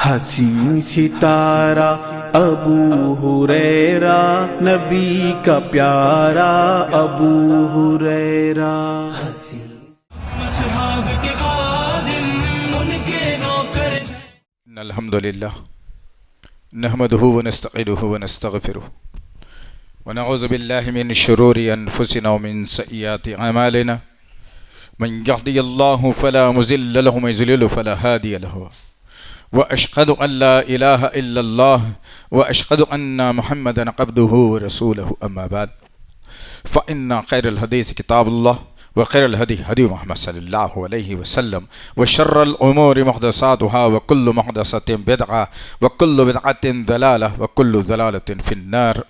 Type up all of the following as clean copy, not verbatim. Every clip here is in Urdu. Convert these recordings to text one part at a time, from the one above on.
حسین ستارہ ابو ہریرہ، نبی کا پیارا ابو ہریرہ۔ اصحاب کے خادم ان کے نوکر۔ ان الحمد للہ نحمده ونستعینه ونستغفره ونعوذ باللہ من شرور انفسنا ومن سیئات اعمالنا، من یهدی اللہ فلا مضل له ومن یضلل فلا هادی له، واشهد ان لا الہ الا اللہ واشهد ان محمدا عبده ورسوله، اما بعد فان خیر الحدیث کتاب اللہ وخیر الہدی ہدی محمد صلی اللہ علیہ وسلم، وشر الامور محدثاتها وکل محدثۃ بدعہ وکل بدعۃ ضلالہ وکل ضلالۃ فی النار۔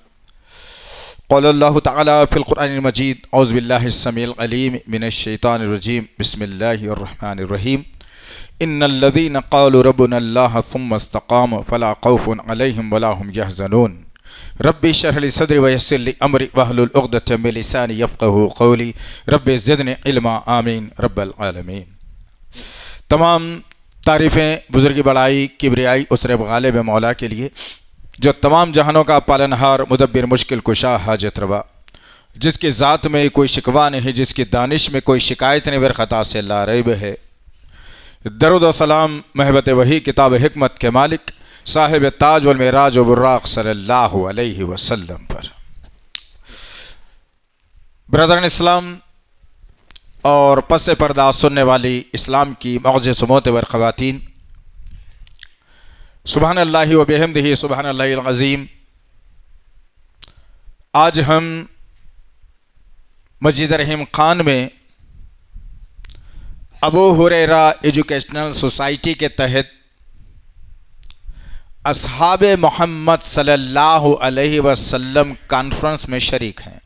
قال اللہ تعالی فی القرآن المجید اعوذ باللہ السمیع العلیم من الشیطان الرجیم، بسم اللہ الرحمن الرحیم۔ ان الذین قالوا ربنا اللہ ثم استقاموا فلا خوف علیہم ولا هم یحزنون۔ رب اشرح لی صدری ویسر لی امری واحلل عقدۃ من لسانی یفقہوا قولی، رب زدنی علما، آمین رب العالمین۔ تمام تعریفیں، بزرگی، بڑائی، کبریائی اس رب غالب مولا کے لیے جو تمام جہانوں کا پالنہار، مدبر، مشکل کشا، حاجت روا، جس کی ذات میں کوئی شکوہ نہیں، جس کی دانش میں کوئی شکایت نہیں، بغیر خطا سے لا ریب ہے۔ درود و سلام محبت وحی کتاب حکمت کے مالک، صاحب تاج والمعراج و براق صلی اللہ علیہ وسلم پر۔ برادران اسلام اور پس پردہ سننے والی اسلام کی معزز و معتبر خواتین، سبحان اللہ و بحمدہ سبحان اللہ العظیم۔ آج ہم مسجد رحیم خان میں ابو ہریرہ ایجوکیشنل سوسائٹی کے تحت اصحاب محمد صلی اللہ علیہ وسلم کانفرنس میں شریک ہیں۔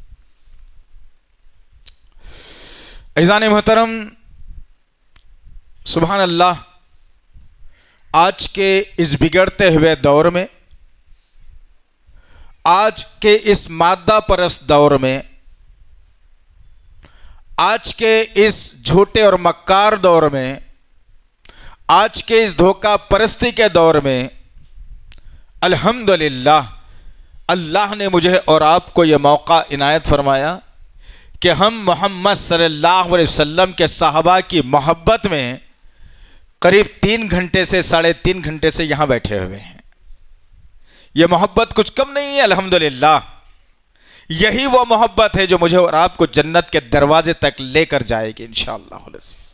عزیزان محترم، سبحان اللہ، آج کے اس بگڑتے ہوئے دور میں، آج کے اس مادہ پرست دور میں، آج کے اس جھوٹے اور مکار دور میں، آج کے اس دھوکہ پرستی کے دور میں، الحمدللہ اللہ نے مجھے اور آپ کو یہ موقع عنایت فرمایا کہ ہم محمد صلی اللہ علیہ وسلم کے صحابہ کی محبت میں قریب 3 گھنٹے سے 3.5 گھنٹے سے یہاں بیٹھے ہوئے ہیں۔ یہ محبت کچھ کم نہیں ہے، الحمدللہ یہی وہ محبت ہے جو مجھے اور آپ کو جنت کے دروازے تک لے کر جائے گی انشاءاللہ العزیز۔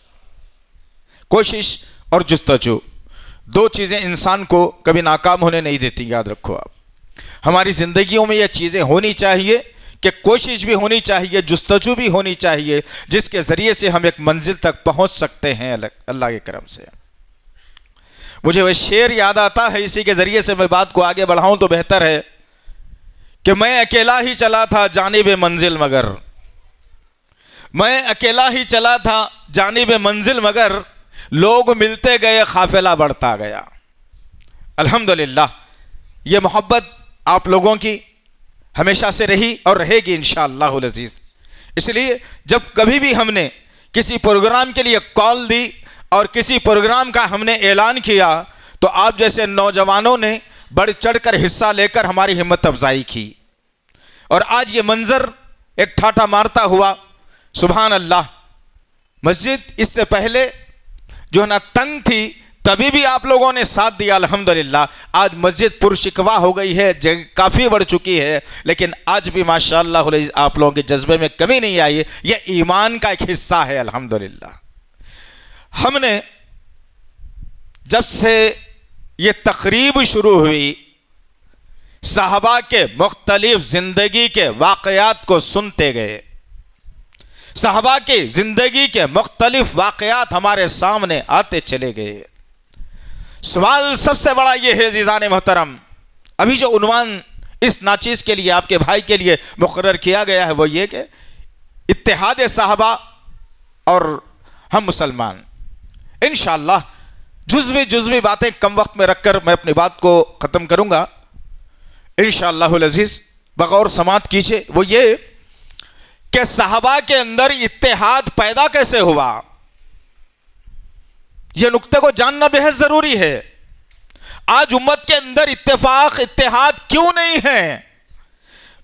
کوشش اور جستجو، 2 چیزیں انسان کو کبھی ناکام ہونے نہیں دیتی، یاد رکھو آپ۔ ہماری زندگیوں میں یہ چیزیں ہونی چاہیے کہ کوشش بھی ہونی چاہیے، جستجو بھی ہونی چاہیے، جس کے ذریعے سے ہم ایک منزل تک پہنچ سکتے ہیں اللہ کے کرم سے۔ مجھے وہ شعر یاد آتا ہے، اسی کے ذریعے سے میں بات کو آگے بڑھاؤں تو بہتر ہے کہ میں اکیلا ہی چلا تھا جانب منزل مگر، میں اکیلا ہی چلا تھا جانب منزل مگر، لوگ ملتے گئے قافلہ بڑھتا گیا۔ الحمدللہ یہ محبت آپ لوگوں کی ہمیشہ سے رہی اور رہے گی انشاءاللہ العزیز۔ اس لیے جب کبھی بھی ہم نے کسی پروگرام کے لیے کال دی اور کسی پروگرام کا ہم نے اعلان کیا تو آپ جیسے نوجوانوں نے بڑھ چڑھ کر حصہ لے کر ہماری ہمت افزائی کی، اور آج یہ منظر ایک ٹھاٹھا مارتا ہوا، سبحان اللہ۔ مسجد اس سے پہلے جو ہے نا تنگ تھی، تبھی بھی آپ لوگوں نے ساتھ دیا، الحمدللہ۔ آج مسجد پرشکوا ہو گئی ہے، جگہ کافی بڑھ چکی ہے، لیکن آج بھی ماشاءاللہ آپ لوگوں کے جذبے میں کمی نہیں آئی ہے۔ یہ ایمان کا ایک حصہ ہے، الحمدللہ۔ ہم نے جب سے یہ تقریب شروع ہوئی، صحابہ کے مختلف زندگی کے واقعات کو سنتے گئے، صحابہ کی زندگی کے مختلف واقعات ہمارے سامنے آتے چلے گئے۔ سوال سب سے بڑا یہ ہے عزیزان محترم، ابھی جو عنوان اس ناچیز کے لیے، آپ کے بھائی کے لیے مقرر کیا گیا ہے، وہ یہ کہ اتحاد صحابہ اور ہم مسلمان۔ انشاءاللہ جزوی باتیں کم وقت میں رکھ کر میں اپنی بات کو ختم کروں گا انشاءاللہ العزیز۔ بغور سماعت کیجئے، وہ یہ کہ صحابہ کے اندر اتحاد پیدا کیسے ہوا، یہ نقطے کو جاننا بہت ضروری ہے۔ آج امت کے اندر اتفاق اتحاد کیوں نہیں ہے؟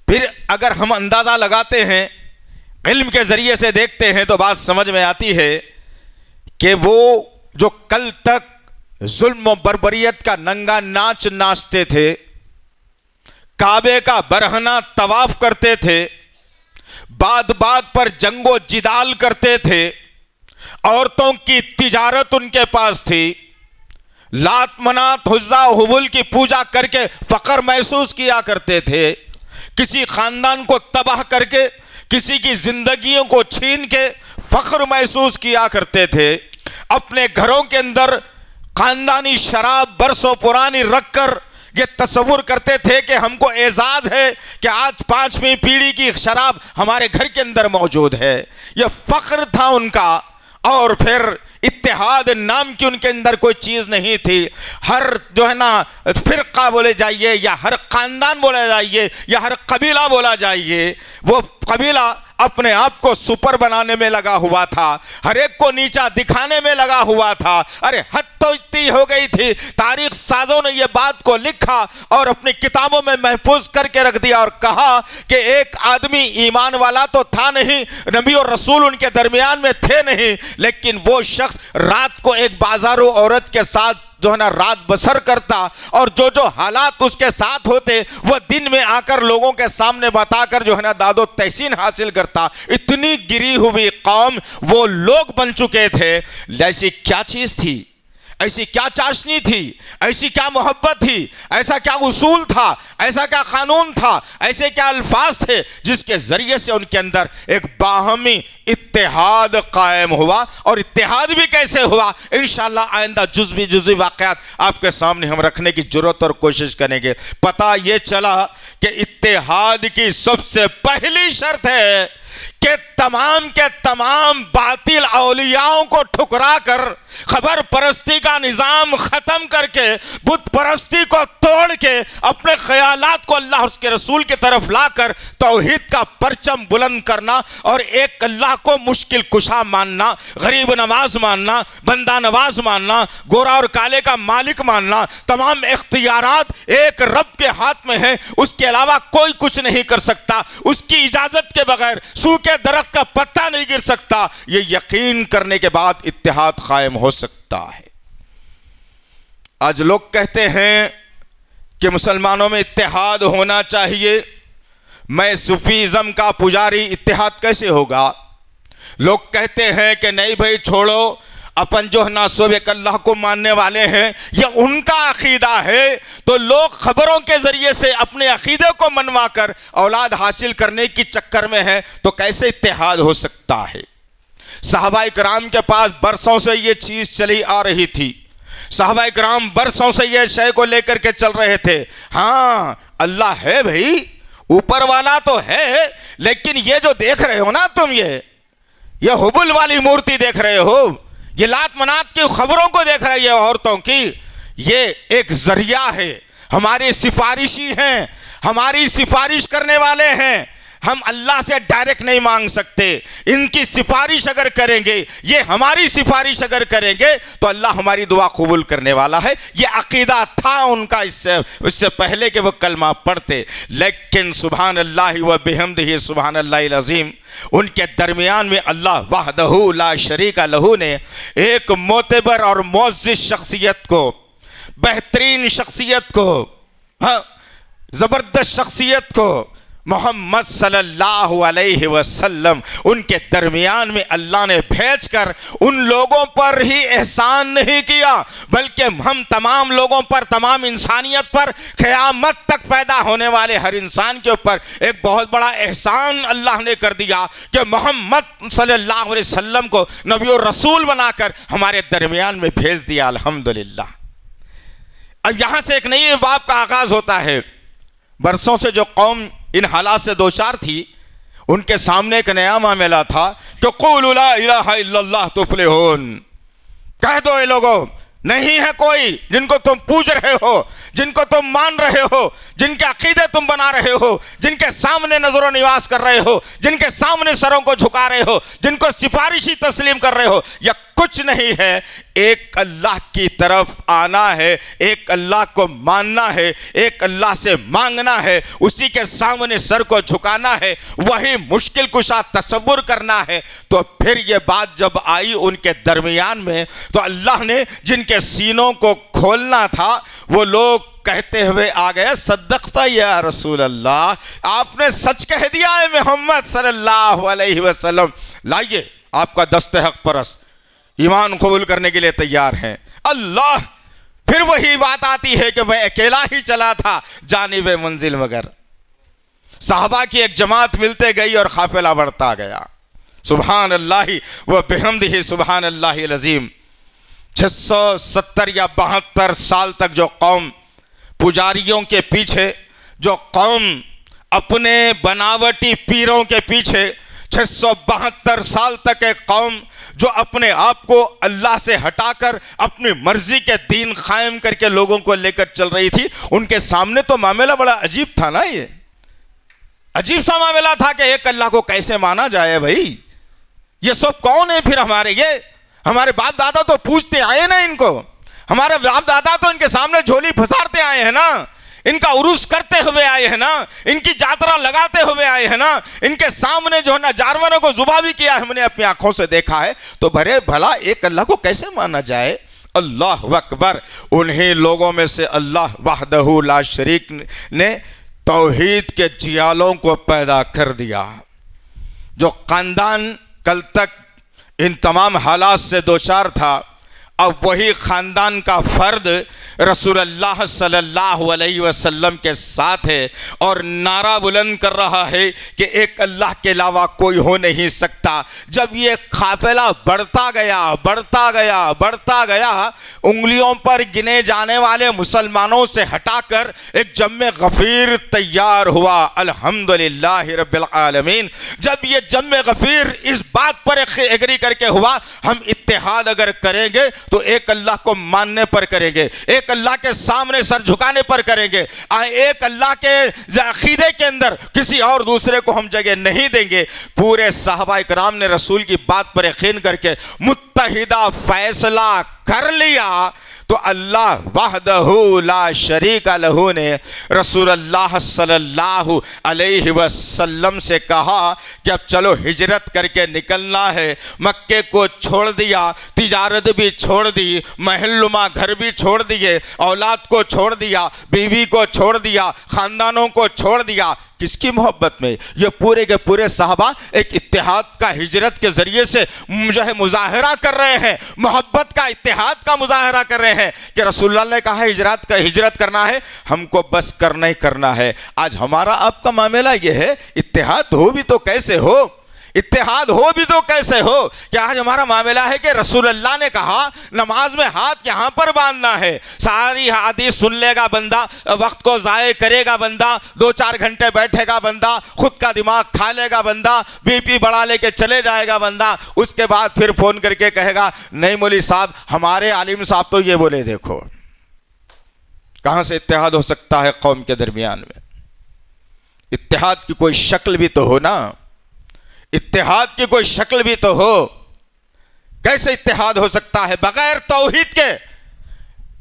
پھر اگر ہم اندازہ لگاتے ہیں، علم کے ذریعے سے دیکھتے ہیں، تو بات سمجھ میں آتی ہے کہ وہ جو کل تک ظلم و بربریت کا ننگا ناچ ناچتے تھے، کعبے کا برہنہ طواف کرتے تھے، بات بات پر جنگ و جدال کرتے تھے، عورتوں کی تجارت ان کے پاس تھی، لات منات عزا حبل کی پوجا کر کے فخر محسوس کیا کرتے تھے، کسی خاندان کو تباہ کر کے کسی کی زندگیوں کو چھین کے فخر محسوس کیا کرتے تھے، اپنے گھروں کے اندر خاندانی شراب برسوں پرانی رکھ کر یہ تصور کرتے تھے کہ ہم کو اعزاز ہے کہ آج 5ویں پیڑھی کی شراب ہمارے گھر کے اندر موجود ہے، یہ فخر تھا ان کا۔ اور پھر اتحاد نام کی ان کے اندر کوئی چیز نہیں تھی، ہر جو ہے نا فرقہ بولے جائیے یا ہر خاندان بولا جائیے یا ہر قبیلہ بولا جائیے، وہ قبیلہ اپنے آپ کو سپر بنانے میں لگا ہوا تھا، ہر ایک کو نیچا دکھانے میں لگا ہوا تھا۔ ارے حد تو اتنی ہو گئی تھی، تاریخ سازوں نے یہ بات کو لکھا اور اپنی کتابوں میں محفوظ کر کے رکھ دیا اور کہا کہ ایک آدمی ایمان والا تو تھا نہیں، نبی اور رسول ان کے درمیان میں تھے نہیں، لیکن وہ شخص رات کو ایک بازارو عورت کے ساتھ جو ہے نا رات بسر کرتا، اور جو حالات اس کے ساتھ ہوتے وہ دن میں آ کر لوگوں کے سامنے بتا کر جو ہے نا داد و تحسین حاصل کرتا۔ اتنی گری ہوئی قوم وہ لوگ بن چکے تھے۔ ایسی کیا چیز تھی، ایسی کیا چاشنی تھی، ایسی کیا محبت تھی، ایسا کیا اصول تھا، ایسا کیا قانون تھا، ایسے کیا الفاظ تھے جس کے ذریعے سے ان کے اندر ایک باہمی اتحاد قائم ہوا؟ اور اتحاد بھی کیسے ہوا، انشاءاللہ آئندہ جزوی واقعات آپ کے سامنے ہم رکھنے کی ضرورت اور کوشش کریں گے۔ پتہ یہ چلا کہ اتحاد کی سب سے پہلی شرط ہے کہ تمام کے تمام باطل اولیاءوں کو ٹھکرا کر، خبر پرستی کا نظام ختم کر کے، بت پرستی کو توڑ کے، اپنے خیالات کو اللہ اور اس کے رسول کی طرف لا کر توحید کا پرچم بلند کرنا اور ایک اللہ کو مشکل کشا ماننا، غریب نواز ماننا، بندہ نواز ماننا، گورا اور کالے کا مالک ماننا، تمام اختیارات ایک رب کے ہاتھ میں ہیں، اس کے علاوہ کوئی کچھ نہیں کر سکتا، اس کی اجازت کے بغیر سوکھے درخت کا پتا نہیں گر سکتا، یہ یقین کرنے کے بعد اتحاد قائم ہو سکتا ہے۔ آج لوگ کہتے ہیں کہ مسلمانوں میں اتحاد ہونا چاہیے، میں صوفیزم کا پجاری، اتحاد کیسے ہوگا؟ لوگ کہتے ہیں کہ نہیں بھائی چھوڑو، اپن جو ہے نا سب ایک اللہ کو ماننے والے ہیں، یہ ان کا عقیدہ ہے، تو لوگ خبروں کے ذریعے سے اپنے عقیدے کو منوا کر اولاد حاصل کرنے کی چکر میں ہیں، تو کیسے اتحاد ہو سکتا ہے؟ صحابہ کرام کے پاس برسوں سے یہ چیز چلی آ رہی تھی، صحابہ کرام برسوں سے یہ شے کو لے کر کے چل رہے تھے۔ ہاں اللہ ہے بھائی، اوپر والا تو ہے، لیکن یہ جو دیکھ رہے ہو نا تم، یہ حبل والی مورتی دیکھ رہے ہو، یہ لات منات کی خبروں کو دیکھ رہی ہے عورتوں کی، یہ ایک ذریعہ ہے، ہماری سفارشی ہیں، ہماری سفارش کرنے والے ہیں، ہم اللہ سے ڈائریکٹ نہیں مانگ سکتے، ان کی سفارش اگر کریں گے، یہ ہماری سفارش اگر کریں گے تو اللہ ہماری دعا قبول کرنے والا ہے۔ یہ عقیدہ تھا ان کا اس سے پہلے کہ وہ کلمہ پڑھتے، لیکن سبحان اللہ و بحمدہ سبحان اللہ العظیم، ان کے درمیان میں اللہ وحدہ لا شریک لہ نے ایک معتبر اور معزز شخصیت کو، بہترین شخصیت کو، زبردست شخصیت کو، محمد صلی اللہ علیہ وسلم، ان کے درمیان میں اللہ نے بھیج کر ان لوگوں پر ہی احسان نہیں کیا، بلکہ ہم تمام لوگوں پر، تمام انسانیت پر، قیامت تک پیدا ہونے والے ہر انسان کے اوپر ایک بہت بڑا احسان اللہ نے کر دیا کہ محمد صلی اللہ علیہ وسلم کو نبی اور رسول بنا کر ہمارے درمیان میں بھیج دیا، الحمدللہ۔ اب یہاں سے ایک نئی باب کا آغاز ہوتا ہے۔ برسوں سے جو قوم ان حالات سے دوچار تھی، ان کے سامنے ایک نیا معاملہ تھا کہ قولوا لا الہ الا اللہ تفلحون، کہہ دو اے لوگوں، نہیں ہے کوئی جن کو تم پوج رہے ہو، جن کو تم مان رہے ہو، جن کے عقیدے تم بنا رہے ہو، جن کے سامنے نظر و نیاز کر رہے ہو، جن کے سامنے سروں کو جھکا رہے ہو، جن کو سفارشی تسلیم کر رہے ہو، یا کچھ نہیں ہے، ایک اللہ کی طرف آنا ہے، ایک اللہ کو ماننا ہے، ایک اللہ سے مانگنا ہے، اسی کے سامنے سر کو جھکانا ہے، وہی مشکل کشا تصور کرنا ہے۔ تو پھر یہ بات جب آئی ان کے درمیان میں، تو اللہ نے جن کے سینوں کو کھولنا تھا وہ لوگ کہتے ہوئے آ گئے، صدقتا یا رسول اللہ، آپ نے سچ کہہ دیا ہے محمد صلی اللہ علیہ وسلم، لائیے آپ کا دست حق پرست ایمان قبول کرنے کے لیے تیار ہیں۔ اللہ، پھر وہی بات آتی ہے کہ میں اکیلا ہی چلا تھا جانب منزل مگر، صحابہ کی ایک جماعت ملتے گئی اور قافلہ بڑھتا گیا۔ سبحان اللہ و بحمدہ سبحان اللہ العظیم۔ 670 یا 72 سال تک جو قوم پجاریوں کے پیچھے، جو قوم اپنے بناوٹی پیروں کے پیچھے، 672 سال تک ایک قوم جو اپنے آپ کو اللہ سے ہٹا کر اپنی مرضی کے دین قائم کر کے لوگوں کو لے کر چل رہی تھی، ان کے سامنے تو معاملہ بڑا عجیب تھا نا، یہ عجیب سا معاملہ تھا کہ ایک اللہ کو کیسے مانا جائے بھائی، یہ سب کون ہے پھر ہمارے؟ یہ ہمارے باپ دادا تو پوچھتے آئے نا ان کو، ہمارے باپ دادا تو ان کے سامنے جھولی پھسارتے آئے ہیں نا، ان کا عروس کرتے ہوئے آئے ہیں نا، ان کی جاترا لگاتے ہوئے آئے ہیں نا، ان کے سامنے جو ہے نا جانوروں کو ذبح بھی کیا ہے، ہم نے اپنی آنکھوں سے دیکھا ہے، تو بھلا ایک اللہ کو کیسے مانا جائے؟ اللہ اکبر۔ انہی لوگوں میں سے اللہ وحدہ لا شریک نے توحید کے جیالوں کو پیدا کر دیا، جو خاندان کل تک ان تمام حالات سے دوچار تھا، اب وہی خاندان کا فرد رسول اللہ صلی اللہ علیہ وسلم کے ساتھ ہے اور نعرہ بلند کر رہا ہے کہ ایک اللہ کے علاوہ کوئی ہو نہیں سکتا۔ جب یہ قافلہ بڑھتا گیا، انگلیوں پر گنے جانے والے مسلمانوں سے ہٹا کر ایک جمع غفیر تیار ہوا، الحمدللہ رب العالمین۔ جب یہ جمع غفیر اس بات پر ایگری کر کے ہوا، ہم اتحاد اگر کریں گے تو ایک اللہ کو ماننے پر کریں گے، ایک اللہ کے سامنے سر جھکانے پر کریں گے، ایک اللہ کے عقیدے کے اندر کسی اور دوسرے کو ہم جگہ نہیں دیں گے۔ پورے صحابہ کرام نے رسول کی بات پر یقین کر کے متحدہ فیصلہ کر لیا، تو اللہ وحدہ لا شریک لہ نے رسول اللہ صلی اللہ علیہ وسلم سے کہا کہ اب چلو ہجرت کر کے نکلنا ہے۔ مکے کو چھوڑ دیا، تجارت بھی چھوڑ دی، محل نما گھر بھی چھوڑ دیے، اولاد کو چھوڑ دیا، بیوی کو چھوڑ دیا، خاندانوں کو چھوڑ دیا۔ کس کی محبت میں؟ یہ پورے کے پورے صحابہ ایک اتحاد کا ہجرت کے ذریعے سے جو ہے مظاہرہ کر رہے ہیں، محبت کا، اتحاد کا مظاہرہ کر رہے ہیں کہ رسول اللہ نے کہا ہجرت کرنا ہے، ہم کو بس کرنا ہی کرنا ہے۔ آج ہمارا آپ کا معاملہ یہ ہے، اتحاد ہو بھی تو کیسے ہو، اتحاد ہو بھی تو کیسے ہو کہ آج ہمارا معاملہ ہے کہ رسول اللہ نے کہا نماز میں ہاتھ یہاں پر باندھنا ہے، ساری حدیث سن لے گا بندہ، وقت کو ضائع کرے گا بندہ، 2-4 گھنٹے بیٹھے گا بندہ، خود کا دماغ کھا لے گا بندہ، بی پی بڑھا لے کے چلے جائے گا بندہ، اس کے بعد پھر فون کر کے کہے گا نہیں مولوی صاحب ہمارے عالم صاحب تو یہ بولے۔ دیکھو کہاں سے اتحاد ہو سکتا ہے قوم کے درمیان میں؟ اتحاد کی کوئی شکل بھی تو ہو نا، اتحاد کی کوئی شکل بھی تو ہو۔ کیسے اتحاد ہو سکتا ہے بغیر توحید کے؟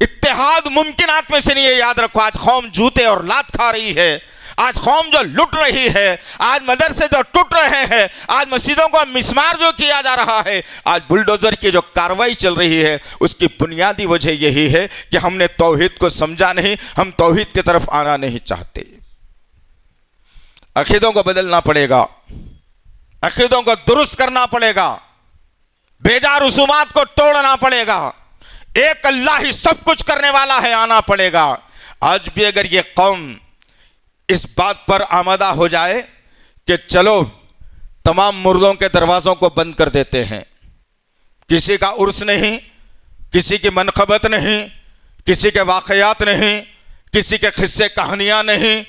اتحاد ممکنات میں سے نہیں ہے، یاد رکھو۔ آج قوم جوتے اور لات کھا رہی ہے، آج قوم جو لٹ رہی ہے، آج مدرسے جو ٹوٹ رہے ہیں، آج مسجدوں کو مسمار جو کیا جا رہا ہے، آج بلڈوزر کی جو کاروائی چل رہی ہے، اس کی بنیادی وجہ یہی ہے کہ ہم نے توحید کو سمجھا نہیں، ہم توحید کی طرف آنا نہیں چاہتے۔ عقیدوں کو بدلنا پڑے گا، عقیدوں کو درست کرنا پڑے گا، بیجا رسومات کو توڑنا پڑے گا، ایک اللہ ہی سب کچھ کرنے والا ہے، آنا پڑے گا۔ آج بھی اگر یہ قوم اس بات پر آمادہ ہو جائے کہ چلو تمام مردوں کے دروازوں کو بند کر دیتے ہیں، کسی کا عرس نہیں، کسی کی منقبت نہیں، کسی کے واقعات نہیں، کسی کے قصے کہانیاں نہیں،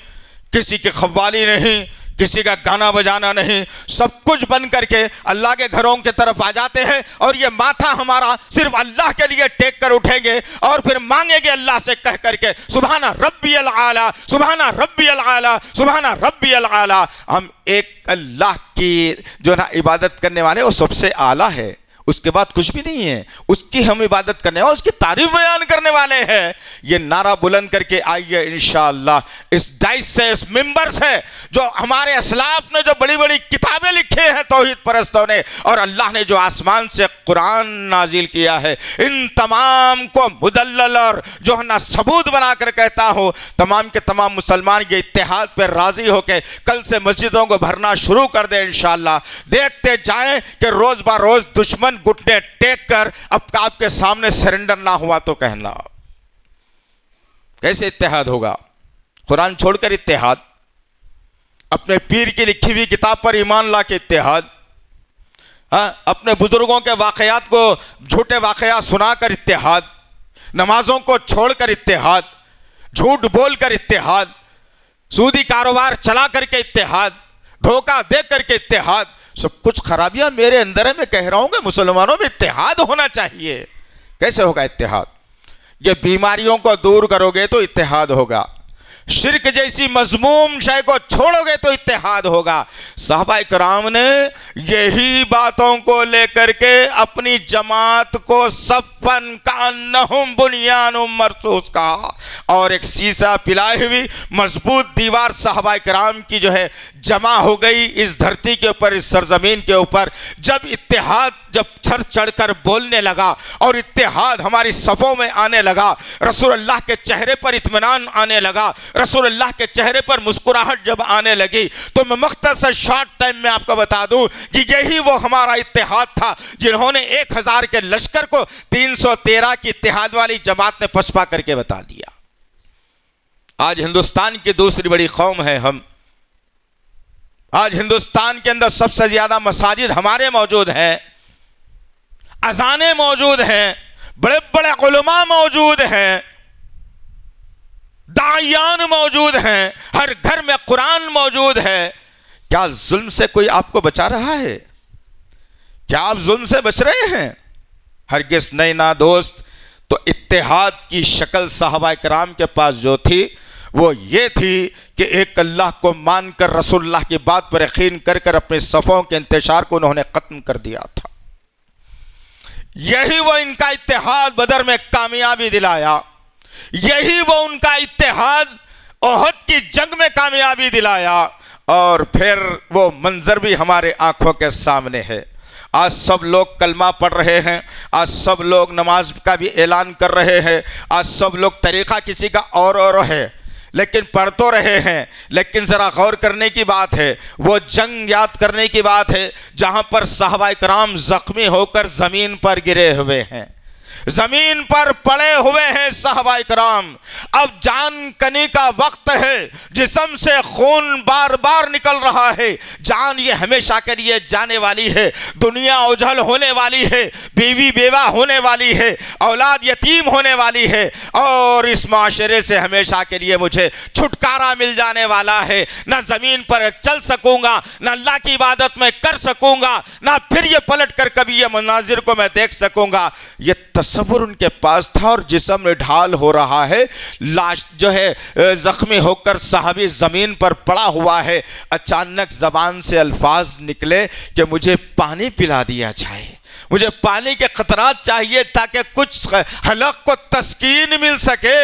کسی کی قوالی نہیں، کسی کا گانا بجانا نہیں، سب کچھ بند کر کے اللہ کے گھروں کی طرف آ جاتے ہیں، اور یہ ماتھا ہمارا صرف اللہ کے لیے ٹیک کر اٹھیں گے اور پھر مانگیں گے اللہ سے کہہ کر کے سبحان ربی العالی، سبحان ربی العالی، سبحان ربی العالی۔ ہم ایک اللہ کی جو نا عبادت کرنے والے وہ سب سے اعلیٰ ہے، اس کے بعد کچھ بھی نہیں ہے، اس کی ہم عبادت کرنے والے، اس کی تعریف بیان کرنے والے ہیں۔ یہ نعرہ بلند کر کے آئیے انشاءاللہ اس ڈائس سے، اس ممبر سے، جو ہمارے اسلاف نے جو بڑی بڑی کتابیں لکھی ہیں توحید پرستوں نے، اور اللہ نے جو آسمان سے قرآن نازل کیا ہے، ان تمام کو مدلل اور جو ہے نا ثبوت بنا کر کہتا ہو، تمام کے تمام مسلمان یہ اتحاد پر راضی ہو کے کل سے مسجدوں کو بھرنا شروع کر دیں انشاءاللہ۔ دیکھتے جائیں کہ روز بہ روز دشمن گھٹنے ٹیک کر اب آپ کے سامنے سرنڈر نہ ہوا تو کہنا کیسے اتحاد ہوگا؟ قرآن چھوڑ کر اتحاد، اپنے پیر کی لکھی ہوئی کتاب پر ایمان لا کے اتحاد، اپنے بزرگوں کے واقعات کو جھوٹے واقعات سنا کر اتحاد، نمازوں کو چھوڑ کر اتحاد، جھوٹ بول کر اتحاد، سودی کاروبار چلا کر کے اتحاد، دھوکہ دے کر کے اتحاد، سب کچھ خرابیاں میرے اندر ہے۔ میں کہہ رہا ہوں کہ مسلمانوں میں اتحاد ہونا چاہیے۔ کیسے ہوگا اتحاد؟ یہ بیماریوں کو دور کرو گے تو اتحاد ہوگا، شرک جیسی مذموم شے کو چھوڑو گے تو اتحاد ہوگا۔ صحابہ کرام نے یہی باتوں کو لے کر کے اپنی جماعت کو صفن کانہم بنیان مرصوص کہا، اور ایک سیسا پلائی ہوئی مضبوط دیوار صحابہ کرام کی جو ہے جمع ہو گئی اس دھرتی کے اوپر، اس سرزمین کے اوپر۔ جب اتحاد جب سر چڑھ کر بولنے لگا اور اتحاد ہماری صفوں میں آنے لگا، رسول اللہ کے چہرے پر اطمینان آنے لگا، رسول اللہ کے چہرے پر مسکراہٹ جب آنے لگی، تو میں مختصر شارٹ ٹائم میں آپ کو بتا دوں کہ یہی وہ ہمارا اتحاد تھا جنہوں نے 1000 کے لشکر کو 313 کی اتحاد والی جماعت نے پسپا کر کے بتا دیا۔ آج ہندوستان کی دوسری بڑی قوم ہے ہم، آج ہندوستان کے اندر سب سے زیادہ مساجد ہمارے موجود ہیں، اذانیں موجود ہیں، بڑے بڑے علماء موجود ہیں، داعیان موجود ہیں، ہر گھر میں قرآن موجود ہے۔ کیا ظلم سے کوئی آپ کو بچا رہا ہے؟ کیا آپ ظلم سے بچ رہے ہیں؟ ہرگز نہیں نا دوست۔ تو اتحاد کی شکل صحابہ کرام کے پاس جو تھی وہ یہ تھی کہ ایک اللہ کو مان کر رسول اللہ کی بات پر یقین کر کر اپنے صفوں کے انتشار کو انہوں نے ختم کر دیا تھا۔ یہی وہ ان کا اتحاد بدر میں کامیابی دلایا، یہی وہ ان کا اتحاد احد کی جنگ میں کامیابی دلایا، اور پھر وہ منظر بھی ہمارے آنکھوں کے سامنے ہے۔ آج سب لوگ کلمہ پڑھ رہے ہیں، آج سب لوگ نماز کا بھی اعلان کر رہے ہیں، آج سب لوگ طریقہ کسی کا اور ہے، لیکن پڑھ تو رہے ہیں، لیکن ذرا غور کرنے کی بات ہے، وہ جنگ یاد کرنے کی بات ہے جہاں پر صحابہ کرام زخمی ہو کر زمین پر گرے ہوئے ہیں، زمین پر پڑے ہوئے ہیں صحابہ کرام۔ اب جان کنی کا وقت ہے، جسم سے خون بار بار نکل رہا ہے، جان یہ ہمیشہ کے لیے جانے والی ہے، دنیا اجھل ہونے والی ہے، بیوی بیوہ ہونے والی ہے، اولاد یتیم ہونے والی ہے، اور اس معاشرے سے ہمیشہ کے لیے مجھے چھٹکارا مل جانے والا ہے۔ نہ زمین پر چل سکوں گا، نہ اللہ کی عبادت میں کر سکوں گا، نہ پھر یہ پلٹ کر کبھی یہ مناظر کو میں دیکھ سکوں گا۔ یہ تصور ان کے پاس تھا، اور جسم ڈھال ہو رہا ہے، لاش جو ہے زخمی ہو کر صحابی زمین پر پڑا ہوا ہے۔ اچانک زبان سے الفاظ نکلے کہ مجھے پانی پلا دیا جائے، مجھے پانی کے قطرات چاہیے تاکہ کچھ حلق کو تسکین مل سکے۔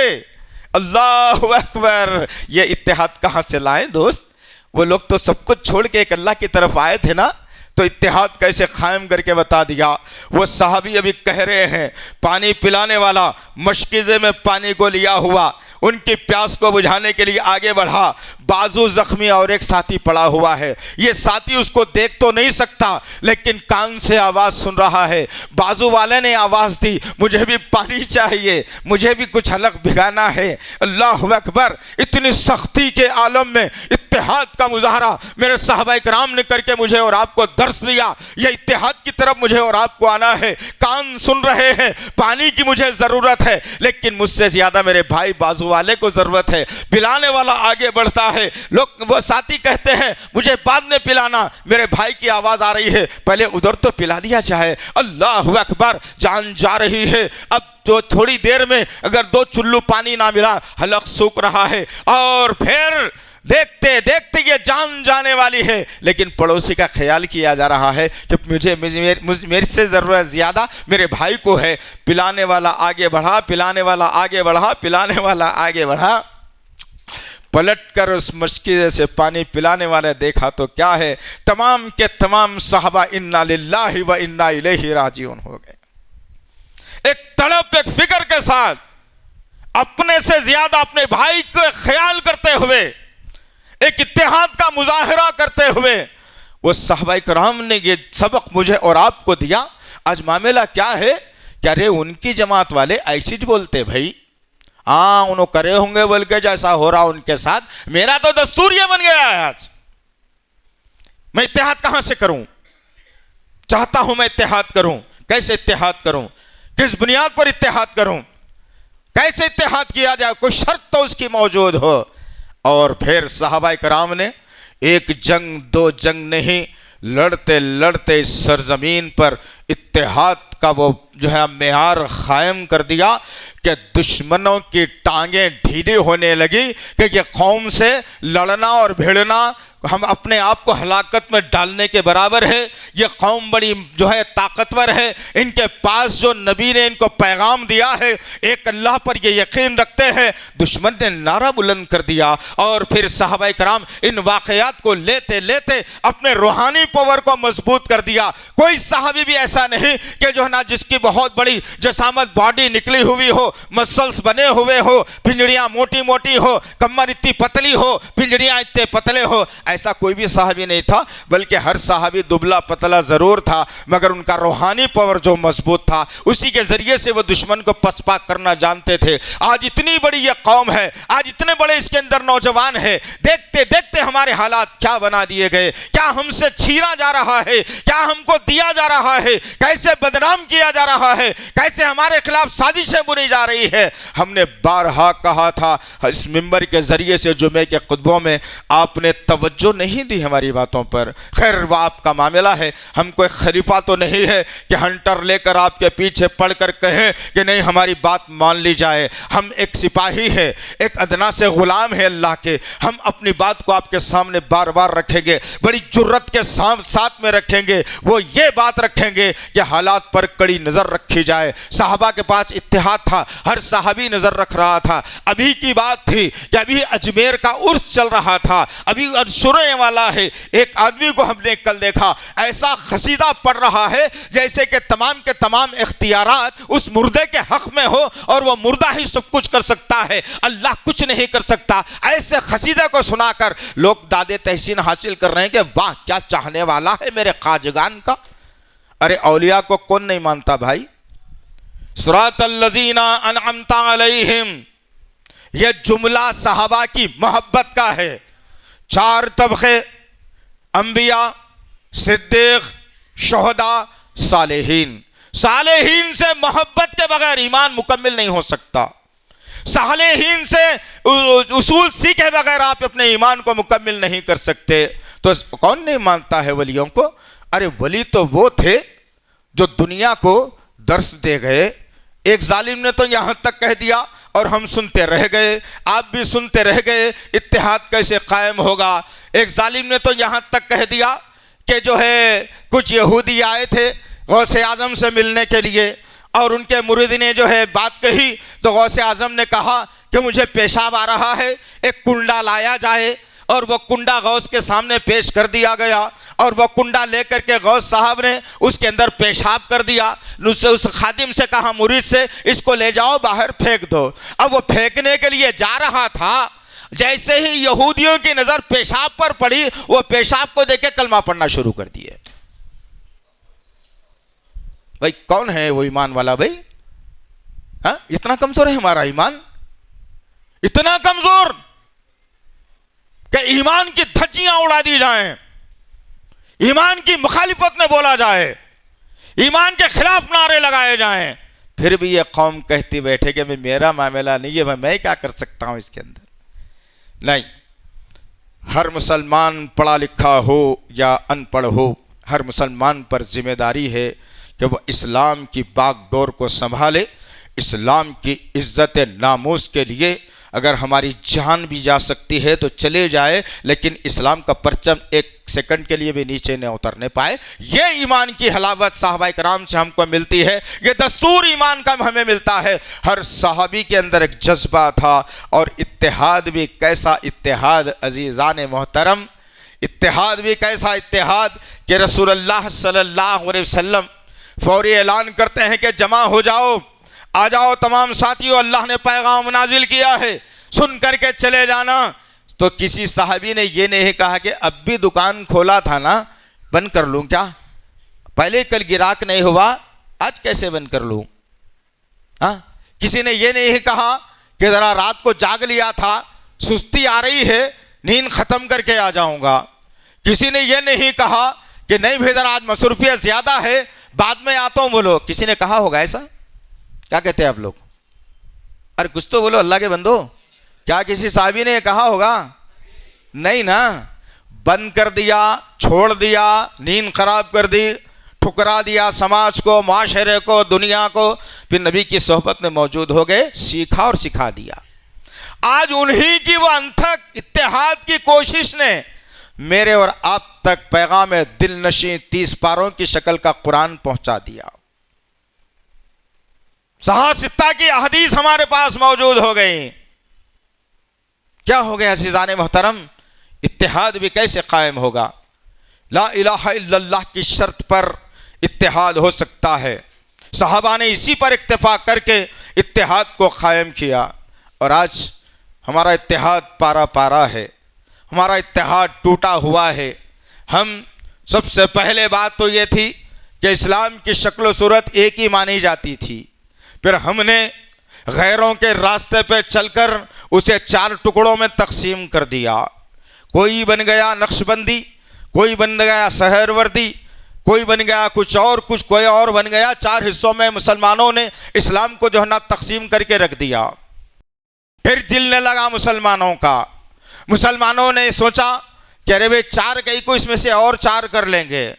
اللہ اکبر! یہ اتحاد کہاں سے لائیں دوست؟ وہ لوگ تو سب کچھ چھوڑ کے ایک اللہ کی طرف آئے تھے نا، تو اتحاد کیسے قائم کر کے بتا دیا۔ وہ صحابی ابھی کہہ رہے ہیں، پانی پلانے والا مشکیزے میں پانی کو لیا ہوا، ان کی پیاس کو بجھانے کے لیے آگے بڑھا، بازو زخمی اور ایک ساتھی پڑا ہوا ہے، یہ ساتھی اس کو دیکھ تو نہیں سکتا لیکن کان سے آواز سن رہا ہے۔ بازو والے نے آواز دی، مجھے بھی پانی چاہیے، مجھے بھی کچھ حلق بھگانا ہے۔ اللہ اکبر! اتنی سختی کے عالم میں اتحاد کا مظاہرہ میرے صحابہ کرام نے کر کے مجھے اور آپ کو درس دیا۔ یہ اتحاد کی طرف مجھے اور آپ کو آنا ہے۔ کان سن رہے ہیں، پانی کی مجھے ضرورت ہے، لیکن مجھ سے زیادہ میرے بھائی بازو والے کو ضرورت ہے، پلانے والا آگے بڑھتا ہے. لوگ وہ ساتھی کہتے ہیں مجھے بعد میں پلانا، میرے بھائی کی آواز آ رہی ہے پہلے ادھر تو پلا دیا جائے. اللہ اکبر، جان جا رہی ہے. اب تو تھوڑی دیر میں اگر 2 چلو پانی نہ ملا، حلق سوکھ رہا ہے، اور پھر دیکھتے دیکھتے یہ جان جانے والی ہے. لیکن پڑوسی کا خیال کیا جا رہا ہے کہ میرے سے ضرورت زیادہ میرے بھائی کو ہے. پلانے والا آگے بڑھا، پلانے والا آگے بڑھا، پلانے والا آگے بڑھا. پلٹ کر اس مشکل سے پانی پلانے والے دیکھا تو کیا ہے، تمام کے تمام صحابہ انا للہ و انا الیہ راجعون ہو گئے. ایک تڑپ، ایک فکر کے ساتھ اپنے سے زیادہ اپنے بھائی کو خیال کرتے ہوئے، ایک اتحاد کا مظاہرہ کرتے ہوئے وہ صحابہ کرام نے یہ سبق مجھے اور آپ کو دیا. آج معاملہ کیا ہے کہ ارے ان کی جماعت والے ایسی بولتے بھائی، ہاں انہوں کرے ہوں گے بول کے جیسا ہو رہا ان کے ساتھ. میرا تو دستور یہ بن گیا ہے آج. میں اتحاد کہاں سے کروں؟ چاہتا ہوں میں اتحاد کروں. کیسے اتحاد کروں؟ کس بنیاد پر اتحاد کروں؟ کیسے اتحاد کیا جائے؟ کوئی شرط تو اس کی موجود ہو. اور پھر صحابہ کرام نے ایک جنگ 2 جنگ نہیں، لڑتے لڑتے اس سرزمین پر اتحاد کا وہ جو ہے معیار قائم کر دیا کہ دشمنوں کی ٹانگیں ڈھیلی ہونے لگی کہ یہ قوم سے لڑنا اور بھیڑنا ہم اپنے آپ کو ہلاکت میں ڈالنے کے برابر ہے. یہ قوم بڑی جو ہے طاقتور ہے، ان کے پاس جو نبی نے ان کو پیغام دیا ہے ایک اللہ پر یہ یقین رکھتے ہیں. دشمن نے نعرہ بلند کر دیا اور پھر صحابہ کرام ان واقعات کو لیتے لیتے اپنے روحانی پاور کو مضبوط کر دیا. کوئی صحابی بھی ایسا نہیں کہ جو ہے نا جس کی بہت بڑی جسامت باڈی نکلی ہوئی ہو، مسلس بنے ہوئے ہو، پنجڑیاں موٹی موٹی ہو، کمر اتنی پتلی ہو، پنجڑیاں اتنے پتلے ہو. ایسا کوئی بھی صحابی نہیں تھا، بلکہ ہر صحابی دبلا پتلا ضرور تھا، مگر ان کا روحانی پاور جو مضبوط تھا اسی کے ذریعے سے وہ دشمن کو پسپا کرنا جانتے تھے. آج اتنی بڑی یہ قوم ہے، آج اتنے بڑے اس کے اندر نوجوان ہے، دیکھتے دیکھتے ہمارے حالات کیا بنا دیے گئے. کیا ہم سے چھینا جا رہا ہے، کیا ہم کو دیا جا رہا ہے، کیسے بدنام کیا جا رہا ہے، کیسے ہمارے خلاف سازشیں بنی جا رہی ہے. ہم نے بارہا کہا تھا اس منبر کے ذریعے سے جمعے کے خطبوں میں، آپ نے توجہ نہیں دی ہماری باتوں پر. خیر وہ آپ کا معاملہ ہے، ہم کوئی خلیفہ تو نہیں ہے کہ ہنٹر لے کر آپ کے پیچھے پڑھ کر کہیں کہ نہیں ہماری بات مان لی جائے. ہم ایک سپاہی ہے، ایک ادنا سے غلام ہے اللہ کے. ہم اپنی بات کو آپ کے سامنے بار بار رکھیں گے، بڑی جرت کے ساتھ میں رکھیں گے. وہ یہ بات رکھیں گے کہ حالات پر کڑی نظر رکھی جائے. صحابہ کے پاس اتحاد تھا، ہر صحابی نظر رکھ رہا تھا. ابھی کی بات تھی کہ ابھی اجمیر کا عرس چل رہا تھا، ابھی شروع والا ہے. ایک آدمی کو ہم نے کل دیکھا ایسا قصیدہ پڑھ رہا ہے جیسے کہ تمام کے تمام اختیارات اس مردے کے حق میں ہو اور وہ مردہ ہی سب کچھ کر سکتا ہے، اللہ کچھ نہیں کر سکتا. ایسے قصیدے کو سنا کر لوگ داد تحسین حاصل کر رہے ہیں کہ واہ کیا چاہنے والا ہے میرے خواجگان کا. ارے اولیاء کو کون نہیں مانتا بھائی؟ صراط الذین انعمت علیہم، یہ جملہ صحابہ کی محبت کا ہے. 4 طبقے، انبیاء، صدیق، شہداء، صالحین. صالحین سے محبت کے بغیر ایمان مکمل نہیں ہو سکتا. صالحین سے اصول سیکھے بغیر آپ اپنے ایمان کو مکمل نہیں کر سکتے. تو کون نہیں مانتا ہے ولیوں کو؟ ارے ولی تو وہ تھے جو دنیا کو درس دے گئے. ایک ظالم نے تو یہاں تک کہہ دیا اور ہم سنتے رہ گئے، آپ بھی سنتے رہ گئے، اتحاد کیسے قائم ہوگا. ایک ظالم نے تو یہاں تک کہہ دیا کہ جو ہے کچھ یہودی آئے تھے غوث اعظم سے ملنے کے لیے اور ان کے مرید نے جو ہے بات کہی تو غوث اعظم نے کہا کہ مجھے پیشاب آ رہا ہے، ایک کنڈا لایا جائے. اور وہ کنڈا غوث کے سامنے پیش کر دیا گیا اور وہ کنڈا لے کر کے غوث صاحب نے اس کے اندر پیشاب کر دیا. اس خادم سے کہا مرید سے اس کو لے جاؤ باہر پھینک دو. اب وہ پھینکنے کے لیے جا رہا تھا، جیسے ہی یہودیوں کی نظر پیشاب پر پڑی وہ پیشاب کو دیکھ کے کلمہ پڑھنا شروع کر دیے. بھائی کون ہے وہ ایمان والا بھائی؟ ہاں اتنا کمزور ہے ہمارا ایمان، اتنا کمزور کہ ایمان کی دھجیاں اڑا دی جائیں، ایمان کی مخالفت میں بولا جائے، ایمان کے خلاف نعرے لگائے جائیں. پھر بھی یہ قوم کہتی بیٹھے کہ میرا معاملہ نہیں ہے، میں کیا کر سکتا ہوں اس کے اندر. نہیں، ہر مسلمان پڑھا لکھا ہو یا ان پڑھ ہو، ہر مسلمان پر ذمہ داری ہے کہ وہ اسلام کی باغ ڈور کو سنبھالے. اسلام کی عزت ناموس کے لیے اگر ہماری جان بھی جا سکتی ہے تو چلے جائے، لیکن اسلام کا پرچم ایک سیکنڈ کے لیے بھی نیچے نہ اترنے پائے. یہ ایمان کی حلاوت صحابہ کرام سے ہم کو ملتی ہے، یہ دستور ایمان کا ہمیں ملتا ہے. ہر صحابی کے اندر ایک جذبہ تھا، اور اتحاد بھی کیسا اتحاد عزیزان محترم، اتحاد بھی کیسا اتحاد کہ رسول اللہ صلی اللہ علیہ وسلم فوری اعلان کرتے ہیں کہ جمع ہو جاؤ، آ جاؤ تمام ساتھیوں، اللہ نے پیغام نازل کیا ہے، سن کر کے چلے جانا. تو کسی صحابی نے یہ نہیں کہا کہ اب بھی دکان کھولا تھا نا، بند کر لوں کیا؟ پہلے کل گراہک نہیں ہوا، آج کیسے بند کر لوں؟ کسی نے یہ نہیں کہا کہ ذرا رات کو جاگ لیا تھا، سستی آ رہی ہے، نیند ختم کر کے آ جاؤں گا. کسی نے یہ نہیں کہا کہ نہیں بھائی ذرا آج مصروفیت زیادہ ہے، بعد میں آتا ہوں بولو. کسی نے کہا ہوگا ایسا؟ کیا کہتے ہیں آپ لوگ؟ ارے کچھ تو بولو اللہ کے بندو، کیا کسی صحابی نے کہا ہوگا؟ نہیں نا. بند کر دیا، چھوڑ دیا، نیند خراب کر دی، ٹھکرا دیا سماج کو، معاشرے کو، دنیا کو، پھر نبی کی صحبت میں موجود ہو گئے، سیکھا اور سکھا دیا. آج انہی کی وہ انتھک اتحاد کی کوشش نے میرے اور آپ تک پیغام دل نشیں 30 پاروں کی شکل کا قرآن پہنچا دیا. صحاح ستہ کی احادیث ہمارے پاس موجود ہو گئی. کیا ہو گیا عزیزان محترم؟ اتحاد بھی کیسے قائم ہوگا؟ لا الہ الا اللہ کی شرط پر اتحاد ہو سکتا ہے. صحابہ نے اسی پر اکتفا کر کے اتحاد کو قائم کیا، اور آج ہمارا اتحاد پارا پارا ہے، ہمارا اتحاد ٹوٹا ہوا ہے. ہم سب سے پہلے بات تو یہ تھی کہ اسلام کی شکل و صورت ایک ہی مانی جاتی تھی، پھر ہم نے غیروں کے راستے پہ چل کر اسے 4 ٹکڑوں میں تقسیم کر دیا. کوئی بن گیا نقش بندی، کوئی بن گیا سہر وردی، کوئی بن گیا کچھ اور، کوئی اور بن گیا. 4 حصوں میں مسلمانوں نے اسلام کو جو ہے نا تقسیم کر کے رکھ دیا. پھر جلنے لگا مسلمانوں کا. مسلمانوں نے سوچا کہ ارے بھائی 4 کئی کو اس میں سے اور 4 کر لیں گے.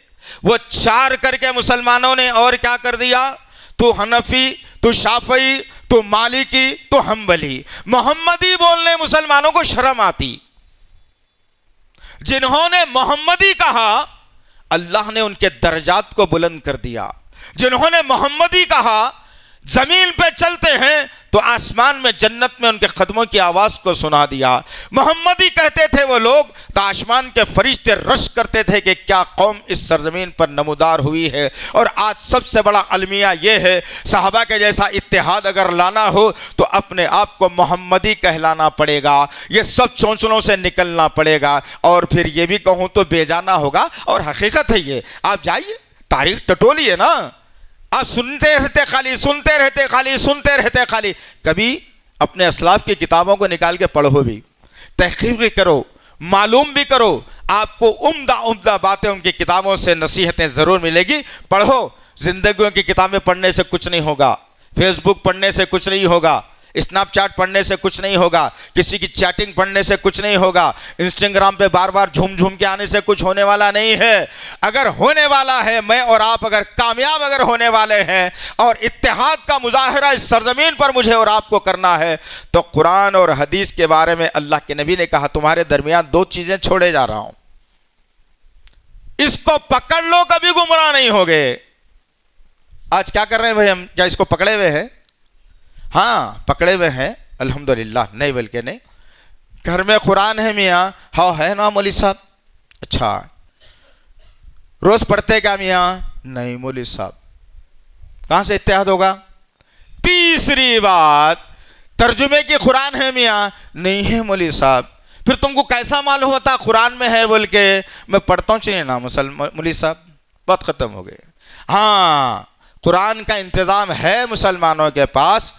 وہ 4 کر کے مسلمانوں نے اور کیا کر دیا؟ تو حنفی، تو شافعی، تو مالکی، تو حنبلی. محمدی بولنے مسلمانوں کو شرم آتی. جنہوں نے محمدی کہا اللہ نے ان کے درجات کو بلند کر دیا. جنہوں نے محمدی کہا زمین پہ چلتے ہیں تو آسمان میں جنت میں ان کے قدموں کی آواز کو سنا دیا. محمدی کہتے تھے وہ لوگ تو آسمان کے فرشتے رش کرتے تھے کہ کیا قوم اس سرزمین پر نمودار ہوئی ہے. اور آج سب سے بڑا المیہ یہ ہے، صحابہ کے جیسا اتحاد اگر لانا ہو تو اپنے آپ کو محمدی کہلانا پڑے گا. یہ سب چونچلوں سے نکلنا پڑے گا. اور پھر یہ بھی کہوں تو بے جانا ہوگا، اور حقیقت ہے یہ. آپ جائیے تاریخ ٹٹولی ہے نا، آپ سنتے رہتے خالی، سنتے رہتے خالی، سنتے رہتے خالی. کبھی اپنے اسلاف کی کتابوں کو نکال کے پڑھو بھی، تحقیق بھی کرو، معلوم بھی کرو. آپ کو عمدہ باتیں ان کی کتابوں سے، نصیحتیں ضرور ملے گی. پڑھو. زندگیوں کی کتابیں پڑھنے سے کچھ نہیں ہوگا، فیس بک پڑھنے سے کچھ نہیں ہوگا، اسنیپ چیٹ پڑھنے سے کچھ نہیں ہوگا، کسی کی چیٹنگ پڑھنے سے کچھ نہیں ہوگا، انسٹاگرام پہ بار بار جھوم کے آنے سے کچھ ہونے والا نہیں ہے. اگر ہونے والا ہے، میں اور آپ اگر کامیاب اگر ہونے والے ہیں اور اتحاد کا مظاہرہ اس سرزمین پر مجھے اور آپ کو کرنا ہے، تو قرآن اور حدیث کے بارے میں اللہ کے نبی نے کہا تمہارے درمیان 2 چیزیں چھوڑے جا رہا ہوں، اس کو پکڑ لو، کبھی گمراہ نہیں ہوگے. آج کیا کر رہے ہیں بھائی ہم؟ کیا اس کو پکڑے ہوئے ہیں؟ ہاں پکڑے ہوئے ہیں الحمدللہ. نہیں بلکہ نہیں. گھر میں قرآن ہے میاں، ہاں ہے نا مولوی صاحب. اچھا روز پڑھتے کیا میاں؟ نہیں مولوی صاحب. کہاں سے اتحاد ہوگا؟ تیسری بات، ترجمے کی قرآن ہے میاں؟ نہیں ہے مولوی صاحب. پھر تم کو کیسا معلوم ہوتا قرآن میں ہے بول کے؟ میں پڑھتا ہوں چلیے نا مولوی صاحب. بات ختم ہو گئی. ہاں قرآن کا انتظام ہے مسلمانوں کے پاس،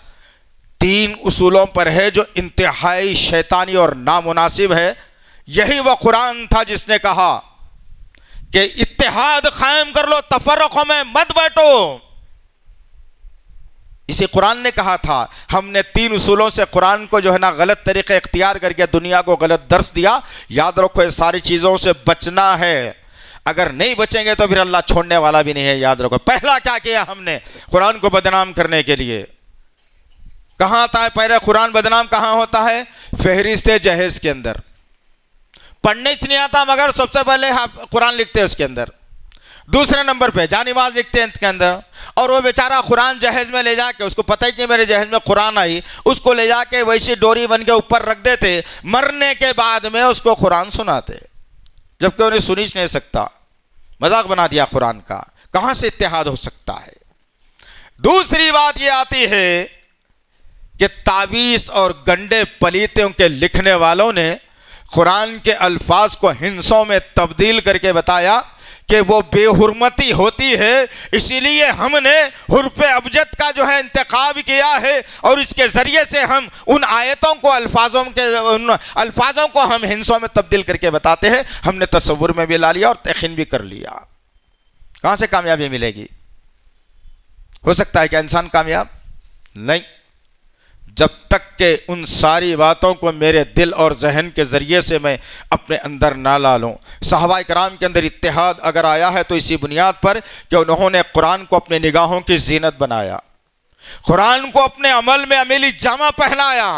3 اصولوں پر ہے جو انتہائی شیطانی اور نامناسب ہے. یہی وہ قرآن تھا جس نے کہا کہ اتحاد قائم کر لو، تفرقوں میں مت بیٹھو. اسی قرآن نے کہا تھا ہم نے 3 اصولوں سے قرآن کو جو ہے نا غلط طریقے اختیار کر کے دنیا کو غلط درس دیا. یاد رکھو یہ ساری چیزوں سے بچنا ہے. اگر نہیں بچیں گے تو پھر اللہ چھوڑنے والا بھی نہیں ہے. یاد رکھو پہلا کیا کیا ہم نے قرآن کو بدنام کرنے کے لیے. کہاں آتا ہے پہلے قرآن بدنام کہاں ہوتا ہے؟ فہرست جہیز کے اندر. پڑھنے نہیں آتا مگر سب سے پہلے قرآن لکھتے ہیں اس کے اندر. دوسرے نمبر پہ جانباز لکھتے ہیں اس کے اندر. اور وہ بیچارہ قرآن جہیز میں لے جا کے, اس کو پتہ ہی نہیں میرے جہیز میں قرآن آئی, اس کو لے جا کے ویسی ڈوری بن کے اوپر رکھ دیتے. مرنے کے بعد میں اس کو قرآن سناتے جبکہ انہیں سن ہی نہیں سکتا. مذاق بنا دیا قرآن کا. کہاں سے اتحاد ہو سکتا ہے؟ دوسری بات یہ آتی ہے کہ تعویذ اور گنڈے پلیتوں کے لکھنے والوں نے قرآن کے الفاظ کو ہندسوں میں تبدیل کر کے بتایا کہ وہ بے حرمتی ہوتی ہے, اسی لیے ہم نے حرف ابجد کا جو ہے انتخاب کیا ہے اور اس کے ذریعے سے ہم ان آیتوں کو الفاظوں کو ہم ہندسوں میں تبدیل کر کے بتاتے ہیں. ہم نے تصور میں بھی لا لیا اور تخین بھی کر لیا. کہاں سے کامیابی ملے گی؟ ہو سکتا ہے کہ انسان کامیاب نہیں جب تک کہ ان ساری باتوں کو میرے دل اور ذہن کے ذریعے سے میں اپنے اندر نہ لا لوں. صحابہ کرام کے اندر اتحاد اگر آیا ہے تو اسی بنیاد پر کہ انہوں نے قرآن کو اپنے نگاہوں کی زینت بنایا, قرآن کو اپنے عمل میں عملی جامہ پہنایا,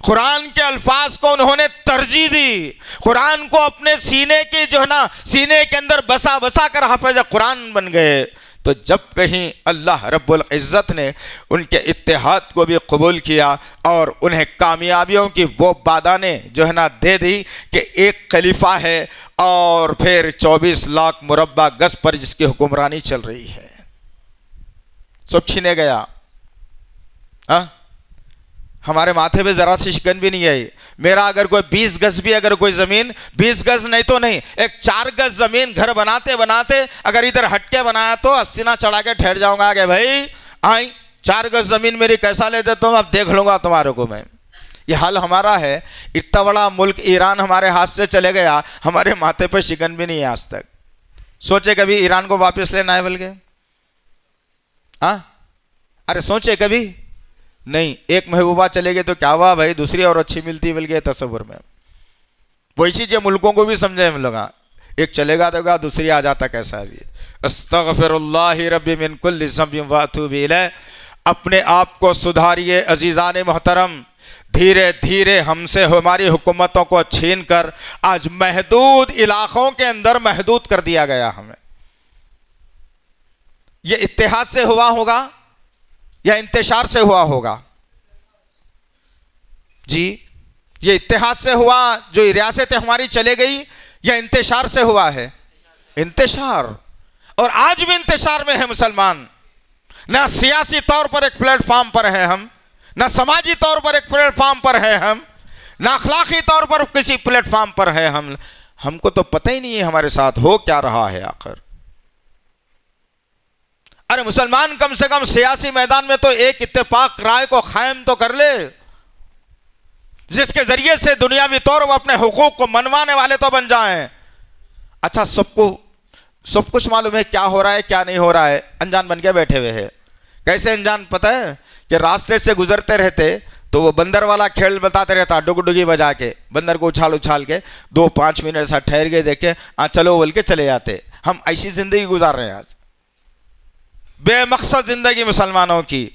قرآن کے الفاظ کو انہوں نے ترجیح دی, قرآن کو اپنے سینے کی جو ہے نا سینے کے اندر بسا بسا کر حافظ قرآن بن گئے. تو جب کہیں اللہ رب العزت نے ان کے اتحاد کو بھی قبول کیا اور انہیں کامیابیوں کی وہ بادانیں جو ہے نا دے دی کہ ایک خلیفہ ہے اور پھر 24 لاکھ مربع گز پر جس کی حکمرانی چل رہی ہے, سب چھینے گیا. ہمارے ماتھے پہ ذرا سی شکن بھی نہیں آئی. میرا اگر کوئی 20 گز بھی اگر کوئی زمین 20 گز نہیں تو نہیں, ایک 4 گز زمین گھر بناتے بناتے اگر ادھر ہٹ کے بنایا تو اسینہ چڑھا کے ٹھہر جاؤں گا کہ بھائی آئیں 4 گز زمین میری کیسا لے دیتا ہوں, اب دیکھ لوں گا تمہارے کو میں. یہ حال ہمارا ہے. اتنا بڑا ملک ایران ہمارے ہاتھ سے چلے گیا, ہمارے ماتھے پہ شکن بھی نہیں ہے آج تک. سوچے کبھی ایران کو واپس لینا ہے بلکہ ارے سوچے کبھی نہیں. ایک محبوبہ چلے گئے تو کیا ہوا بھائی, دوسری اور اچھی ملتی بلکہ تصور میں. وہی چیز یہ ملکوں کو بھی سمجھے ہم لوگ, ایک چلے گا تو دوسری آ جاتا کیسا بھی. استغفر اللہ ربی من کل ذنب واتوب الیہ. اپنے آپ کو سدھاریے عزیزان محترم. دھیرے دھیرے ہم سے ہماری حکومتوں کو چھین کر آج محدود علاقوں کے اندر محدود کر دیا گیا ہمیں. یہ اتحاد سے ہوا ہوگا یا انتشار سے ہوا ہوگا؟ جی یہ اتحاد سے ہوا جو ریاستیں ہماری چلے گئی, یا انتشار سے ہوا ہے؟ انتشار. اور آج بھی انتشار میں ہے مسلمان. نہ سیاسی طور پر ایک پلیٹ فارم پر ہے ہم, نہ سماجی طور پر ایک پلیٹ فارم پر ہے ہم, نہ اخلاقی طور پر کسی پلیٹ فارم پر ہے ہم. ہم کو تو پتہ ہی نہیں ہے ہمارے ساتھ ہو کیا رہا ہے آخر. ارے مسلمان کم سے کم سیاسی میدان میں تو ایک اتفاق رائے کو قائم تو کر لے, جس کے ذریعے سے دنیاوی طور پر اپنے حقوق کو منوانے والے تو بن جائیں. اچھا سب کچھ معلوم ہے کیا ہو رہا ہے کیا نہیں ہو رہا ہے, انجان بن کے بیٹھے ہوئے ہیں. کیسے انجان؟ پتہ ہے کہ راستے سے گزرتے رہتے تو وہ بندر والا کھیل بتاتے رہتا, ڈگ ڈگی بجا کے بندر کو اچھال کے 2-5 منٹ ایسا ٹھہر گئے دیکھے چلو بول کے چلے جاتے. ہم ایسی زندگی گزار رہے ہیں آج, بے مقصد زندگی مسلمانوں کی.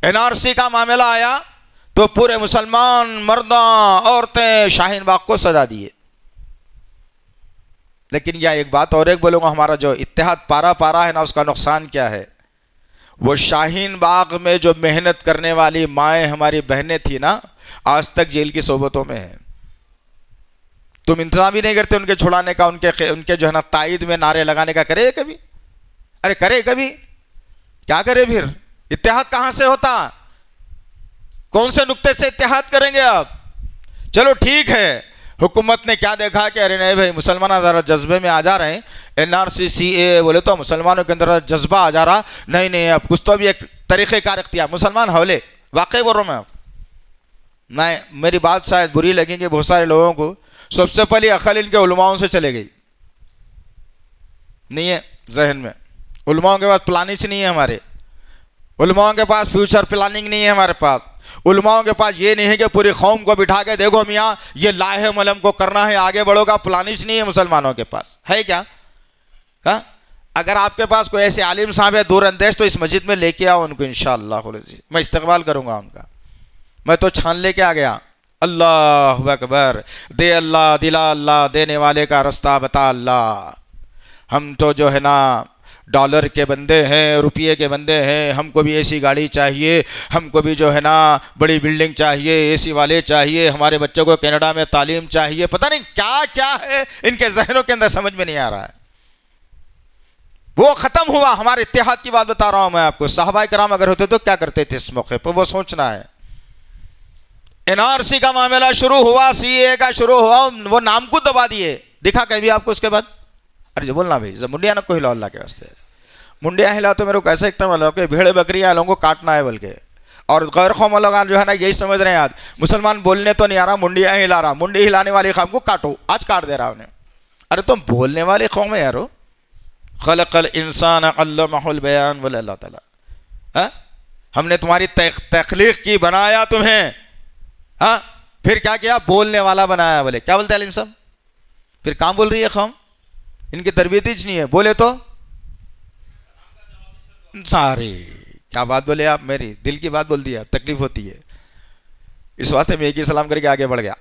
NRC کا معاملہ آیا تو پورے مسلمان مرداں عورتیں شاہین باغ کو سجا دیے. لیکن یہ ایک بات اور ایک بولوں گا, ہمارا جو اتحاد پارا ہے نا, اس کا نقصان کیا ہے؟ وہ شاہین باغ میں جو محنت کرنے والی مائیں ہماری بہنیں تھیں نا, آج تک جیل کی صحبتوں میں ہیں. تم انتظام بھی نہیں کرتے ان کے چھڑانے کا, ان کے جو ہے نا تائید میں نعرے لگانے کا. کرے کبھی؟ ارے کرے کبھی؟ کیا کرے پھر؟ اتحاد کہاں سے ہوتا؟ کون سے نقطے سے اتحاد کریں گے آپ؟ چلو ٹھیک ہے, حکومت نے کیا دیکھا کہ ارے نہیں بھائی مسلمان ذرا جذبے میں آ جا رہے ہیں, NRC CAA بولے تو مسلمانوں کے اندر جذبہ آ جا رہا, نہیں اب کچھ تو بھی ایک طریقہ کار اختیار. مسلمان حولے واقعی بول رہا ہوں میں. نہیں میری بات شاید بری لگیں گی بہت سارے لوگوں کو. سب سے پہلی عقل ان کے علماؤں سے چلے گئی. نہیں ہے ذہن میں, علماؤں کے بعد پلانچ نہیں ہے ہمارے. علماؤں کے پاس فیوچر پلاننگ نہیں ہے ہمارے پاس. علماؤں کے پاس یہ نہیں ہے کہ پوری قوم کو بٹھا کے دیکھو میاں یہ لاہ ملم کو کرنا ہے آگے بڑھو گا، پلانش نہیں ہے مسلمانوں کے پاس. ہے کیا؟ ہاں، اگر آپ کے پاس کوئی ایسے عالم صاحب ہے دور اندیش تو اس مسجد میں لے کے آؤ ان کو، انشاءاللہ میں استقبال کروں گا ان کا. میں تو چھان لے کے آ گیا. اللہ اکبر. دے اللہ، دلا اللہ، دینے والے کا رستہ بتا اللہ. ہم تو جو ہے نا ڈالر کے بندے ہیں، روپیے کے بندے ہیں. ہم کو بھی ایسی گاڑی چاہیے، ہم کو بھی جو ہے نا بڑی بلڈنگ چاہیے، اے سی والے چاہیے، ہمارے بچوں کو کینیڈا میں تعلیم چاہیے. پتہ نہیں کیا کیا ہے ان کے ذہنوں کے اندر، سمجھ میں نہیں آ رہا ہے. وہ ختم ہوا. ہمارے اتحاد کی بات بتا رہا ہوں میں آپ کو. صحابہ کرام اگر ہوتے تو کیا کرتے تھے اس موقع پر، وہ سوچنا ہے. این آر سی کا معاملہ شروع ہوا، سی اے کا شروع ہوا، وہ نام کو دبا دیے. دکھا کہیں بھی آپ کو اس کے بعد؟ ارے جو بولنا بھائی منڈیا نہ کو ہلاؤ اللہ کے واسطے. منڈیا ہلا تو میرے کو ایسا اختم والا کہ بھیڑے بکریاں لوگوں کو کاٹنا ہے بلکہ. اور غیر قوم والوں جو ہے نا یہی سمجھ رہے ہیں آج مسلمان بولنے تو نہیں آ رہا، منڈیا ہلا رہا. منڈی ہلانے والی قوم کو کاٹو، آج کاٹ دے رہا انہیں. ارے تم بولنے والی قوم ہے یارو. خلق الانسان علمہ البیان بولے اللہ تعالیٰ. ہم نے تمہاری تخلیق کی، بنایا تمہیں. ہاں پھر کیا کیا؟ بولنے والا بنایا. بولے کیا بولتے عالم صاحب؟ پھر کام بول رہی ہے قوم، ان کی تربیت ہی نہیں ہے. بولے تو سارے کیا بات بولے آپ، میری دل کی بات بول دی آپ، تکلیف ہوتی ہے. اس واسطے میں ایک ہی سلام کر کے آگے بڑھ گیا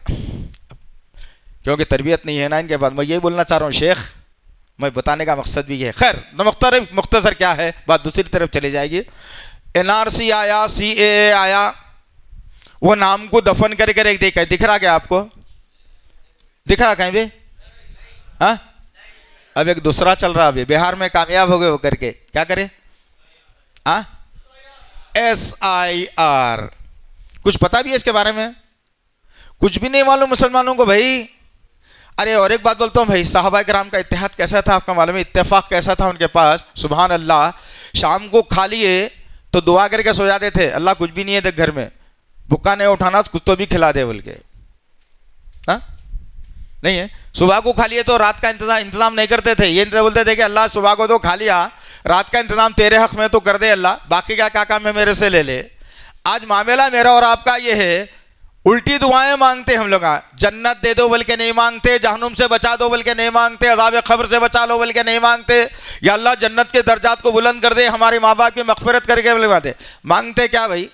کیونکہ تربیت نہیں ہے نا ان کے بعد. میں یہی بولنا چاہ رہا ہوں شیخ، میں بتانے کا مقصد بھی یہ ہے. خیر مختصر کیا ہے بات، دوسری طرف چلی جائے گی. این آر سی آیا، سی اے آیا، وہ نام کو دفن کر کے دکھ رہا کیا آپ کو؟ دکھ رہا کہیں بھی؟ ہاں اب ایک دوسرا چل رہا. ابھی بہار میں کامیاب ہو گئے وہ کر کے. کیا کرے؟ SIR. کچھ پتا بھی ہے اس کے بارے میں؟ کچھ بھی نہیں معلوم مسلمانوں کو بھائی. ارے اور ایک بات بولتا ہوں بھائی، صحابہ کرام کا اتحاد کیسا تھا آپ کا معلوم ہے؟ اتفاق کیسا تھا ان کے پاس؟ سبحان اللہ. شام کو کھا لیے تو دعا کر کے سو جاتے تھے، اللہ کچھ بھی نہیں ہے دیکھ گھر میں، بھوکا نہیں اٹھانا، کچھ تو بھی کھلا دے بول کے. ہاں نہیں ہے. صبح کو کھا لیے تو رات کا انتظام نہیں کرتے تھے. یہ بولتے تھے کہ اللہ صبح کو تو کھا لیا، رات کا انتظام تیرے حق میں تو کر دے اللہ، باقی کیا کام ہے میرے سے لے لے. آج معاملہ میرا اور آپ کا یہ ہے، الٹی دعائیں مانگتے ہم لوگ. جنت دے دو بول کے نہیں مانگتے، جہنم سے بچا دو بول کے نہیں مانگتے، عذاب قبر سے بچا لو بول کے نہیں مانگتے، یا اللہ جنت کے درجات کو بلند کر دے، ہمارے ماں باپ کی مغفرت کر کے بلواتے. مانگتے کیا بھائی؟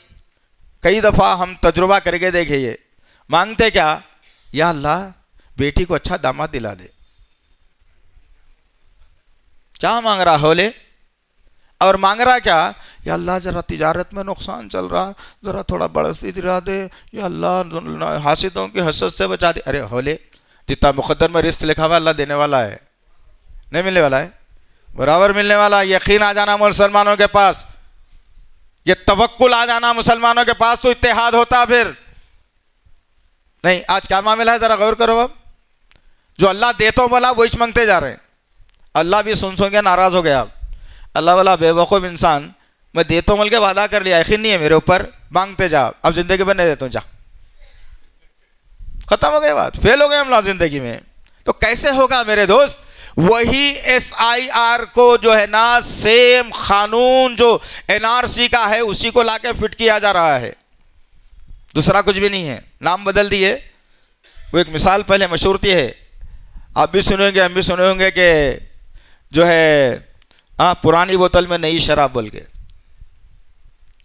کئی دفعہ ہم تجربہ کر کے دیکھے یہ مانگتے کیا؟ یا اللہ بیٹی کو اچھا داماد دلا دے. کیا مانگ رہا ہولے؟ اور مانگ رہا کیا؟ یا اللہ ذرا تجارت میں نقصان چل رہا، ذرا تھوڑا بڑھتی دلا دے، یا اللہ حاسدوں کی حسد سے بچا دے. ارے ہولے جتنا مقدر میں رزق لکھا ہوا اللہ دینے والا ہے، نہیں ملنے والا ہے، برابر ملنے والا. یقین آ جانا مسلمانوں کے پاس، یہ توکل آ جانا مسلمانوں کے پاس تو اتحاد ہوتا. پھر نہیں. آج کیا معاملہ ہے ذرا غور کرو. اب جو اللہ دیتا بولا وہ اس مانگتے جا رہے ہیں. اللہ بھی سن کے ناراض ہو گیا. اب اللہ والا بے وقوف انسان، میں دیتا ہوں بول کے وعدہ کر لیا، یقین نہیں ہے میرے اوپر، مانگتے جا، اب زندگی میں نہیں دیتا ہوں، جا. ختم ہو گئی بات، فیل ہو گئے ہم لوگ زندگی میں. تو کیسے ہوگا میرے دوست؟ وہی SIR کو جو ہے نا سیم قانون جو NRC کا ہے اسی کو لا کے فٹ کیا جا رہا ہے، دوسرا کچھ بھی نہیں ہے. نام بدل دیے. وہ ایک مثال پہلے مشہور تھی ہے، آپ بھی سنیں گے ہم بھی سنے ہوں گے، کہ جو ہے پرانی بوتل میں نئی شراب بول کے،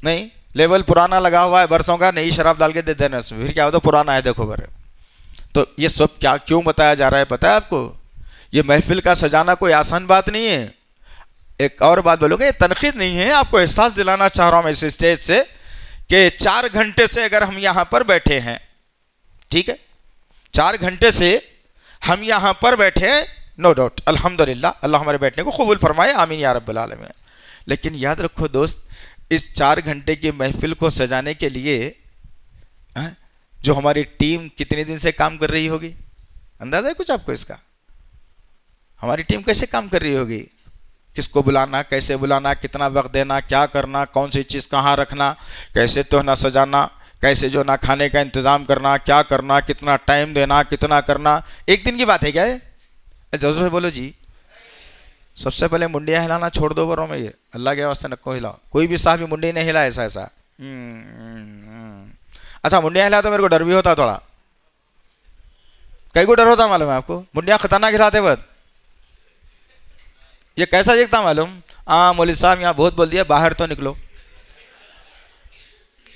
نہیں لیبل پرانا لگا ہوا ہے برسوں کا، نئی شراب ڈال کے دے دینا اس میں، پھر کیا ہوتا پرانا ہے دیکھو برے. تو یہ سب کیا کیوں بتایا جا رہا ہے پتہ ہے آپ کو؟ یہ محفل کا سجانا کوئی آسان بات نہیں ہے. ایک اور بات بولو گے، یہ تنقید نہیں ہے، آپ کو احساس دلانا چاہ رہا ہوں میں اس اسٹیج سے کہ 4 گھنٹے سے اگر ہم یہاں پر بیٹھے ہیں، ٹھیک ہے، 4 گھنٹے سے ہم یہاں پر بیٹھے، نو ڈاؤٹ الحمدللہ، اللہ ہمارے بیٹھنے کو قبول فرمائے، آمین یا رب العالمین. لیکن یاد رکھو دوست، اس 4 گھنٹے کی محفل کو سجانے کے لیے جو ہماری ٹیم کتنے دن سے کام کر رہی ہوگی؟ اندازہ ہے کچھ آپ کو اس کا؟ ہماری ٹیم کیسے کام کر رہی ہوگی؟ کس کو بلانا، کیسے بلانا، کتنا وقت دینا، کیا کرنا، کون سی چیز کہاں رکھنا، کیسے تو نہ سجانا، کیسے جو نہ کھانے کا انتظام کرنا، کیا کرنا، کتنا ٹائم دینا، کتنا کرنا. ایک دن کی بات ہے کیا ہے؟ جوزف سے بولو جی. سب سے پہلے منڈیاں ہلانا چھوڑ دو بروں میں, یہ اللہ کے واسطے نہ کو ہلاؤ. کوئی بھی صاحب منڈی نہیں ہلا ایسا. اچھا منڈیاں ہلا تو میرے کو ڈر بھی ہوتا تھوڑا. کئی کو ڈر ہوتا معلوم ہے آپ کو؟ منڈیاں خطرناک ہلاتے وقت یہ کیسا دیکھتا معلوم؟ ہاں مولوی صاحب یہاں بہت بول دیا, باہر تو نکلو.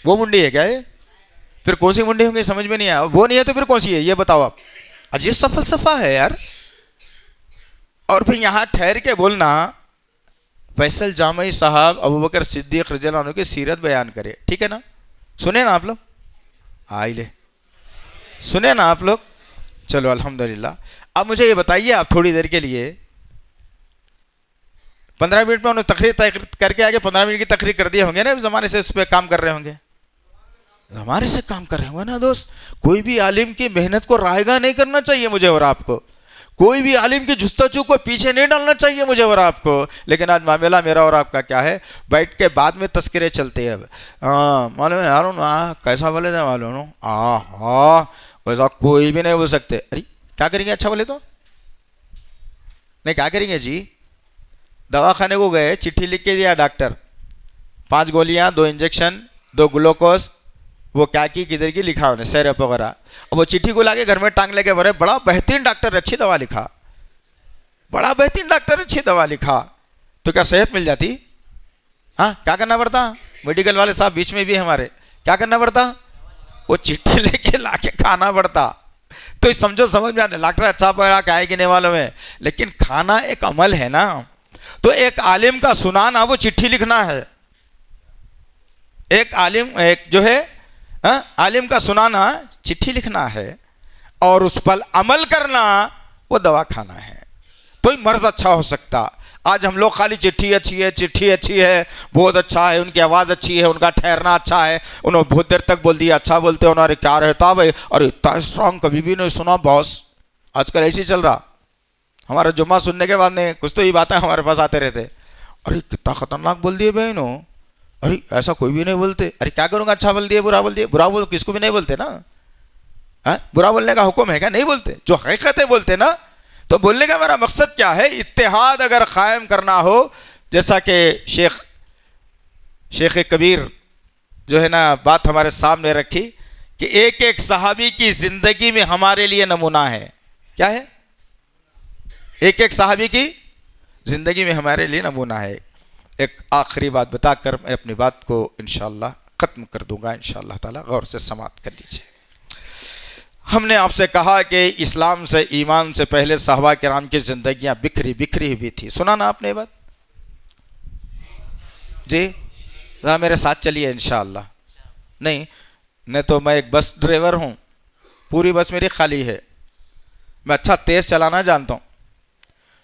وہ منڈی ہے کیا یہ؟ پھر کون سی منڈی ہوں گی سمجھ میں نہیں آیا. وہ نہیں ہے تو پھر کون سی ہے یہ بتاؤ آپ. عجیب سا فلسفہ ہے یار. اور پھر یہاں ٹھہر کے بولنا فیصل جامعی صاحب ابو بکر صدیق رضی اللہ عنہ کی سیرت بیان کرے, ٹھیک ہے نا؟ سنے نا آپ لوگ؟ آئی لے سنے نا آپ لوگ؟ چلو الحمدللہ. اب مجھے یہ بتائیے آپ تھوڑی دیر کے لیے 15 منٹ میں انہوں نے تقریر کر کے آگے 15 منٹ کی تقریر کر دیے ہوں گے نا, زمانے سے اس پہ کام کر رہے ہوں گے, ہمارے سے کام کر رہے ہوں گے نا دوست. کوئی بھی عالم کی محنت کو رائگاں نہیں کرنا چاہیے مجھے اور آپ کو. کوئی بھی عالم کی جستجو کو پیچھے نہیں ڈالنا چاہیے مجھے اور آپ کو. لیکن آج معاملہ میرا اور آپ کا کیا ہے, بیٹھ کے بعد میں تذکرے چلتے ہیں. اب ہاں معلوم ہے یار کیسا بولے تھے معلوم, ہاں ویسا کوئی بھی نہیں بول سکتے. ارے کیا کریں گے اچھا بولے تو نہیں, کیا کریں گے جی؟ دوا خانے کو گئے, چٹھی لکھ کے دیا ڈاکٹر, 5 گولیاں 2 انجیکشن 2 گلوکوز, وہ کیا کی کدھر کی لکھا انہیں سیرپ وغیرہ. اور وہ چٹھی کو لا کے گھر میں ٹانگ لے کے بھرے, بڑا بہترین ڈاکٹر اچھی دوا لکھا, بڑا بہترین ڈاکٹر اچھی دوا لکھا. تو کیا صحت مل جاتی؟ ہاں کیا کرنا پڑتا؟ میڈیکل والے صاحب بیچ میں بھی ہمارے, کیا کرنا پڑتا؟ وہ چٹھی لے کے لا کے کھانا پڑتا. تو سمجھو سمجھ میں آنے ڈاکٹر اچھا پڑا کیا ہے کہ نہیں معلوم ہے, لیکن کھانا ایک عمل ہے نا. تو ایک عالم کا سنانا وہ چٹھی لکھنا ہے. ایک جو ہے عالم کا سنانا چٹھی لکھنا ہے, اور اس پر عمل کرنا وہ دوا کھانا ہے. تو مرض اچھا ہو سکتا. آج ہم لوگ خالی چٹھی اچھی ہے, چٹھی اچھی ہے, بہت اچھا ہے, ان کی آواز اچھی ہے, ان کا ٹھہرنا اچھا ہے, انہوں نے بہت دیر تک بول دیا, اچھا بولتے ہیں, انہوں نے کیا رہتا بھائی, اور اتنا اسٹرانگ کبھی بھی نہیں سنا باس. آج کل ایسے ہی چل رہا. ہمارا جمعہ سننے کے بعد نہیں کچھ تو یہ باتیں ہمارے پاس آتے رہتے, ارے کتنا خطرناک بول دیے بہنوں, ارے ایسا کوئی بھی نہیں بولتے. ارے کیا کروں گا, اچھا بول دیے برا بول دیے, برا بول کس کو بھی نہیں بولتے نا. برا بولنے کا حکم ہے کیا؟ نہیں بولتے. جو حقیقت ہے بولتے نا. تو بولنے کا میرا مقصد کیا ہے, اتحاد اگر قائم کرنا ہو, جیسا کہ شیخ کبیر جو ہے نا بات ہمارے سامنے رکھی کہ ایک ایک صحابی کی زندگی میں ہمارے لیے نمونہ ہے. کیا ہے؟ ایک ایک صحابی کی زندگی میں ہمارے لیے نمونہ ہے. ایک آخری بات بتا کر میں اپنی بات کو انشاءاللہ ختم کر دوں گا انشاءاللہ تعالی. غور سے سماعت کر لیجیے. ہم نے آپ سے کہا کہ اسلام سے ایمان سے پہلے صحابہ کرام کی زندگیاں بکھری ہوئی تھی. سنا نا آپ نے بات؟ جی ذرا میرے ساتھ چلیے انشاءاللہ. نہیں تو میں ایک بس ڈرائیور ہوں, پوری بس میری خالی ہے, میں اچھا تیز چلانا جانتا ہوں.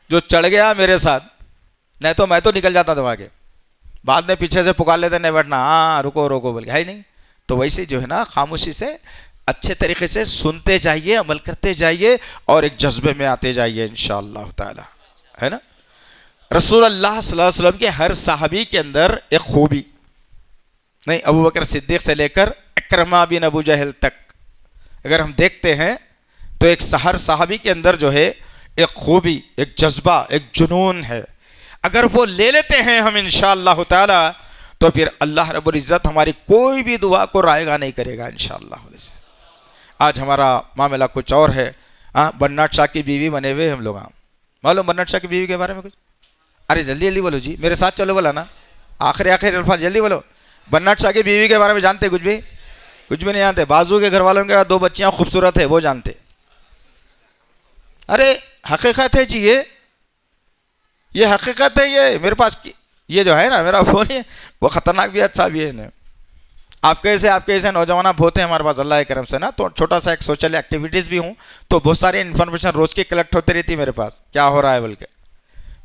جو چڑھ گیا میرے ساتھ, نہیں تو میں تو نکل جاتا دبا کے, بعد میں پیچھے سے پکار لیتے نہیں بیٹھنا, ہاں رکو بول کے, ہے نہیں. تو ویسے جو ہے نا خاموشی سے اچھے طریقے سے سنتے جائیے, عمل کرتے جائیے, اور ایک جذبے میں آتے جائیے انشاءاللہ تعالی, ہے نا. رسول اللہ صلی اللہ علیہ وسلم کے ہر صحابی کے اندر ایک خوبی نہیں, ابو بکر صدیق سے لے کر اکرمہ بن ابو جہل تک اگر ہم دیکھتے ہیں تو ایک ہر صحابی کے اندر جو ہے ایک خوبی, ایک جذبہ, ایک جنون ہے. اگر وہ لے لیتے ہیں ہم انشاءاللہ تعالی, تو پھر اللہ رب العزت ہماری کوئی بھی دعا کو رائگاں نہیں کرے گا انشاءاللہ. آج ہمارا معاملہ کچھ اور ہے. بناٹ شاہ کی بیوی بنے ہوئے ہم لوگ. معلوم بناٹ شاہ کی بیوی کے بارے میں کچھ؟ ارے جلدی بولو جی, میرے ساتھ چلو بولا نا, آخری الفاظ جلدی بولو. بناٹ شاہ کی بیوی کے بارے میں جانتے کچھ بھی نہیں جانتے. بازو کے گھر والوں کے 2 بچیاں خوبصورت ہے وہ جانتے. ارے حقیقت ہے جی, یہ حقیقت ہے. یہ میرے پاس یہ جو ہے نا میرا فون ہے, وہ خطرناک بھی اچھا بھی ہے. آپ کے ایسے نوجوان بہت ہیں ہمارے پاس اللہ کے کرم سے نا. تو چھوٹا سا ایک سوشل ایکٹیویٹیز بھی ہوں, تو بہت ساری انفارمیشن روز کی کلیکٹ ہوتی رہتی ہے میرے پاس, کیا ہو رہا ہے بول کے.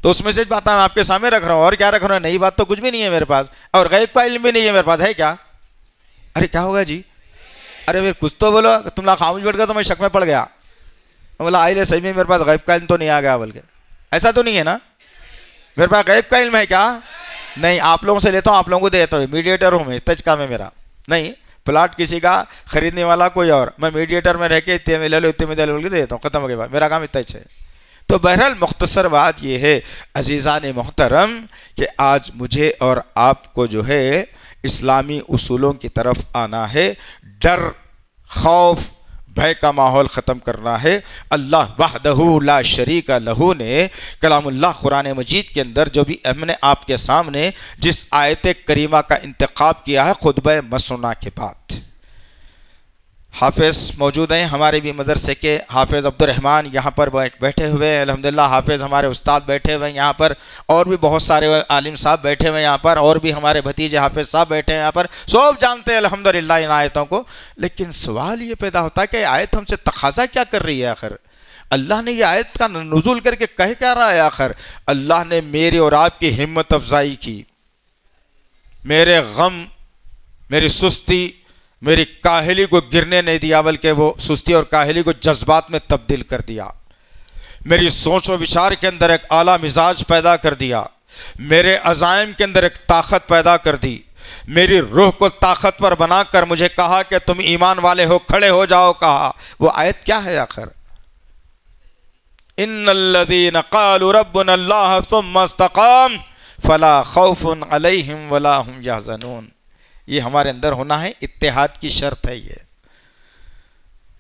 تو اس میں سے باتیں میں آپ کے سامنے رکھ رہا ہوں. اور کیا رکھ رہا ہوں, نئی بات تو کچھ بھی نہیں ہے میرے پاس, اور غیب کا علم بھی نہیں ہے میرے پاس. ہے کیا؟ ارے کیا ہوگا جی, ارے پھر کچھ تو بولو. تم لوگ خاموش بیٹھ گئے تو میں شک میں پڑ گیا. بولا آئے صحیح میں میرے پاس غیب کا علم تو نہیں آ گیا بول کے. ایسا تو نہیں ہے نا, میرے پاس غیب کا علم ہے کیا؟ نہیں, آپ لوگوں سے لیتا ہوں, آپ لوگوں کو دیتا ہوں. میڈیٹر ہوں میں, تج کا میں میرا نہیں. پلاٹ کسی کا خریدنے والا کوئی اور, میں میڈیٹر میں رہ کے اتنے میں لے لو اتنے میں لے لو کے دیتا ہوں, ختم ہو گیا. میرا کام اتنا ہے. تو بہرحال مختصر بات یہ ہے عزیزان محترم کہ آج مجھے اور آپ کو جو ہے اسلامی اصولوں کی طرف آنا ہے، ڈر، خوف، بھے کا ماحول ختم کرنا ہے۔ اللہ وحدہ لا شریک لہ نے کلام اللہ قرآن مجید کے اندر جو بھی ہم نے آپ کے سامنے جس آیت کریمہ کا انتخاب کیا ہے خطبہ مسنہ کے بعد، حافظ موجود ہیں ہمارے بھی مدرسے کے، حافظ عبد الرحمن یہاں پر بیٹھے ہوئے ہیں، الحمدللہ حافظ ہمارے استاد بیٹھے ہوئے ہیں یہاں پر، اور بھی بہت سارے عالم صاحب بیٹھے ہوئے ہیں یہاں پر، اور بھی ہمارے بھتیجے حافظ صاحب بیٹھے ہیں یہاں پر، سب جانتے ہیں الحمدللہ ان آیتوں کو۔ لیکن سوال یہ پیدا ہوتا ہے کہ آیت ہم سے تقاضا کیا کر رہی ہے آخر؟ اللہ نے یہ آیت کا نزول کر کے کہہ کیا رہا ہے آخر؟ اللہ نے میری اور آپ کی ہمت افزائی کی، میرے غم، میری سستی، میری کاہلی کو گرنے نہیں دیا، بلکہ وہ سستی اور کاہلی کو جذبات میں تبدیل کر دیا، میری سوچ و بچار کے اندر ایک اعلیٰ مزاج پیدا کر دیا، میرے عزائم کے اندر ایک طاقت پیدا کر دی، میری روح کو طاقتور بنا کر مجھے کہا کہ تم ایمان والے ہو، کھڑے ہو جاؤ کہا۔ وہ آیت کیا ہے آخر؟ ان الذین قالوا ربنا اللہ ثم استقاموا فلا خوف علیہم ولا هم یحزنون۔ یہ ہمارے اندر ہونا ہے، اتحاد کی شرط ہے یہ۔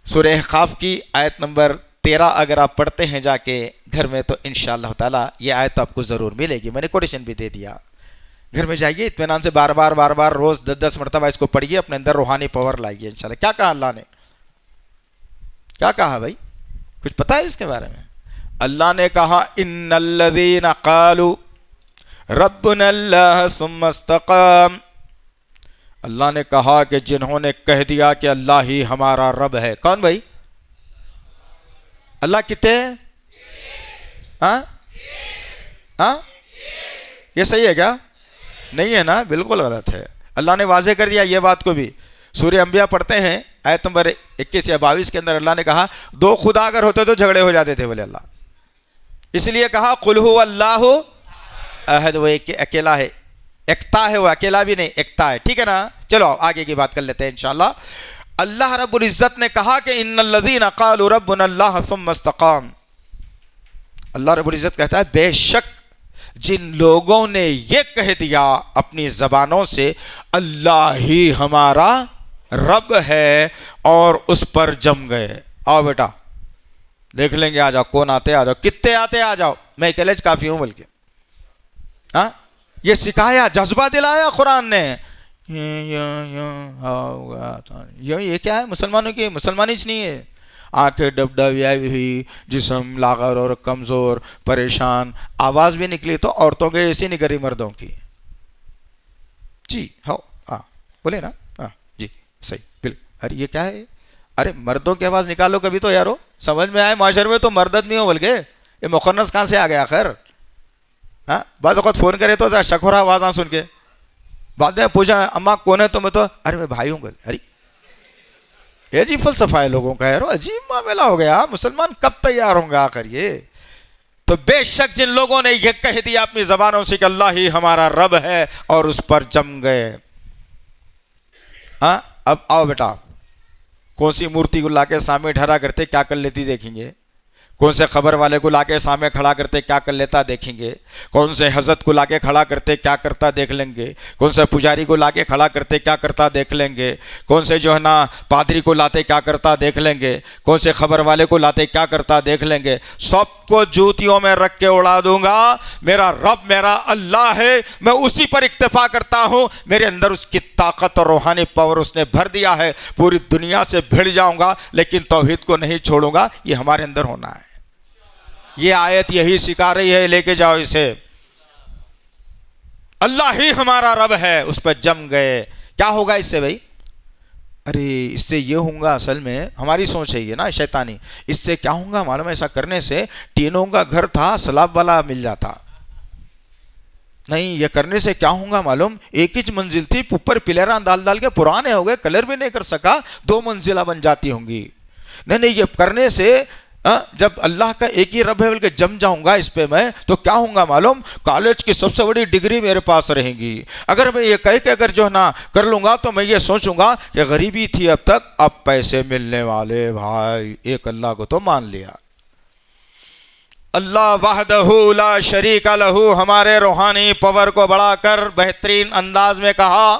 سورہ احقاف کی آیت نمبر 13 اگر آپ پڑھتے ہیں جا کے گھر میں تو انشاءاللہ تعالی یہ آیت آپ کو ضرور ملے گی، میں نے کوٹیشن بھی دے دیا۔ گھر میں جائیے اطمینان سے بار بار روز 10 مرتبہ اس کو پڑھیے، اپنے اندر روحانی پاور لائیے انشاءاللہ۔ کیا کہا اللہ نے؟ کیا کہا بھائی؟ کچھ پتہ ہے اس کے بارے میں؟ اللہ نے کہا ان الذین قالوا ربنا اللہ ثم استقاموا، اللہ نے کہا کہ جنہوں نے کہہ دیا کہ اللہ ہی ہمارا رب ہے۔ کون بھائی؟ اللہ کتنے؟ ہاں یہ صحیح ہے کیا؟ نہیں ہے نا، بالکل غلط ہے۔ اللہ نے واضح کر دیا یہ بات کو بھی۔ سورہ انبیاء پڑھتے ہیں آیت نمبر 21 یا 22 کے اندر اللہ نے کہا دو خدا اگر ہوتے تو جھگڑے ہو جاتے تھے بولے اللہ، اس لیے کہا قل هو اللہ احد، وہ اکیلا ہے، ایکتا ہے، وہ اکیلا بھی نہیں ایکتا ہے، ٹھیک ہے نا؟ چلو آگے کی بات کر لیتے ہیں انشاءاللہ۔ اللہ رب العزت نے کہا کہ ان الذین قالوا ربنا اللہ ثم استقاموا، اللہ رب العزت کہتا ہے بے شک جن لوگوں نے یہ کہہ دیا اپنی زبانوں سے اللہ ہی ہمارا رب ہے اور اس پر جم گئے۔ آؤ بیٹا دیکھ لیں گے، آ جاؤ، کون آتے آ جاؤ، کتنے آتے آ جاؤ، میں اکیلے کافی ہوں بلکہ۔ ہاں یہ سکھایا، جذبہ دلایا قرآن نے۔ یہ کیا ہے مسلمانوں کی؟ مسلمانی نہیں ہے، آنکھیں ڈبڈبائی ہوئی، جسم لاغر اور کمزور، پریشان، آواز بھی نکلی تو عورتوں کے ایسی نکلی مردوں کی۔ جی ہاں بولے نا، ہاں جی صحیح بالکل۔ ارے یہ کیا ہے؟ ارے مردوں کی آواز نکالو کبھی تو یارو، سمجھ میں آئے معاشرے میں تو مرد نہیں ہو بلکہ یہ مخنث کہاں سے آ گیا آخر؟ ہاں بعض اوقات فون کرے تو شک ہو رہا آواز سن کے، بعد میں پوچھا اماں کون ہے تو میں تو ارے میں بھائی ہوں بول۔ ارے یہ عجیب فلسفہ ہے لوگوں کا یار، عجیب معاملہ ہو گیا، مسلمان کب تیار ہوں گا آخر یہ؟ تو بے شک جن لوگوں نے یہ کہہ دیا اپنی زبانوں سے کہ اللہ ہی ہمارا رب ہے اور اس پر جم گئے۔ ہاں اب آؤ بیٹا، کون سی مورتی کو لا کے سامنے ٹھہرا کرتے کیا کر لیتی دیکھیں گے، کون سے خبر والے کو لا کے سامنے کھڑا کرتے کیا کر لیتا دیکھیں گے، کون سے حضرت کو لا کے کھڑا کرتے کیا کرتا دیکھ لیں گے، کون سے پجاری کو لا کے کھڑا کرتے کیا کرتا دیکھ لیں گے، کون سے جو ہے نا پادری کو لاتے کیا کرتا دیکھ لیں گے، کون سے خبر والے کو لاتے کیا کرتا دیکھ لیں گے۔ سب کو جوتیوں میں رکھ کے اڑا دوں گا، میرا رب میرا اللہ ہے، میں اسی پر اکتفا کرتا ہوں، میرے اندر اس کی طاقت اور روحانی پاور اس نے بھر دیا ہے، پوری دنیا سے بھیڑ جاؤں گا لیکن توحید کو نہیں چھوڑوں گا۔ یہ ہمارے اندر ہونا ہے، یہ آیت یہی سکھا رہی ہے، لے کے جاؤ اسے۔ اللہ ہی ہمارا رب ہے، اس پہ جم گئے۔ کیا ہوگا اس سے بھائی؟ ارے اس سے یہ ہوں گا، اصل میں ہماری سوچ ہے یہ نا شیطانی، اس سے کیا ہوں گا معلوم ہے؟ ایسا کرنے سے ٹینوں کا گھر تھا سلاب والا مل جاتا، نہیں یہ کرنے سے کیا ہوں گا معلوم؟ ایک ہی منزل تھی، اوپر پلیراں ڈال کے پرانے ہو گئے، کلر بھی نہیں کر سکا، 2 منزلہ بن جاتی ہوں گی۔ نہیں یہ کرنے سے جب اللہ کا ایک ہی رب ہے بلکہ جم جاؤں گا اس پہ میں، تو کیا ہوں گا معلوم؟ کالج کی سب سے بڑی ڈگری میرے پاس رہے گی۔ اگر میں یہ کہہ کہ اگر جو ہے نا کر لوں گا تو میں یہ سوچوں گا کہ غریبی تھی اب تک، اب پیسے ملنے والے، بھائی ایک اللہ کو تو مان لیا۔ اللہ وحدہ لا شریک لہ ہمارے روحانی پاور کو بڑھا کر بہترین انداز میں کہا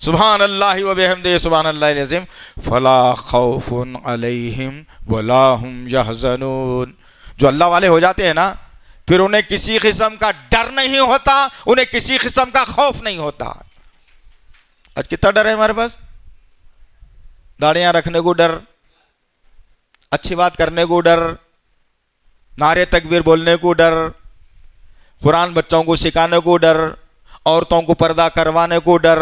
سبحان اللہ و بحمدہ سبحان اللہ العظیم فلا خوف علیہم ولا هم یحزنون. جو اللہ والے ہو جاتے ہیں نا پھر انہیں کسی قسم کا ڈر نہیں ہوتا, انہیں کسی قسم کا خوف نہیں ہوتا. آج کتنا ڈر ہے ہمارے پاس؟ داڑیاں رکھنے کو ڈر, اچھی بات کرنے کو ڈر, نعرے تکبیر بولنے کو ڈر, قرآن بچوں کو سکھانے کو ڈر, عورتوں کو پردہ کروانے کو ڈر.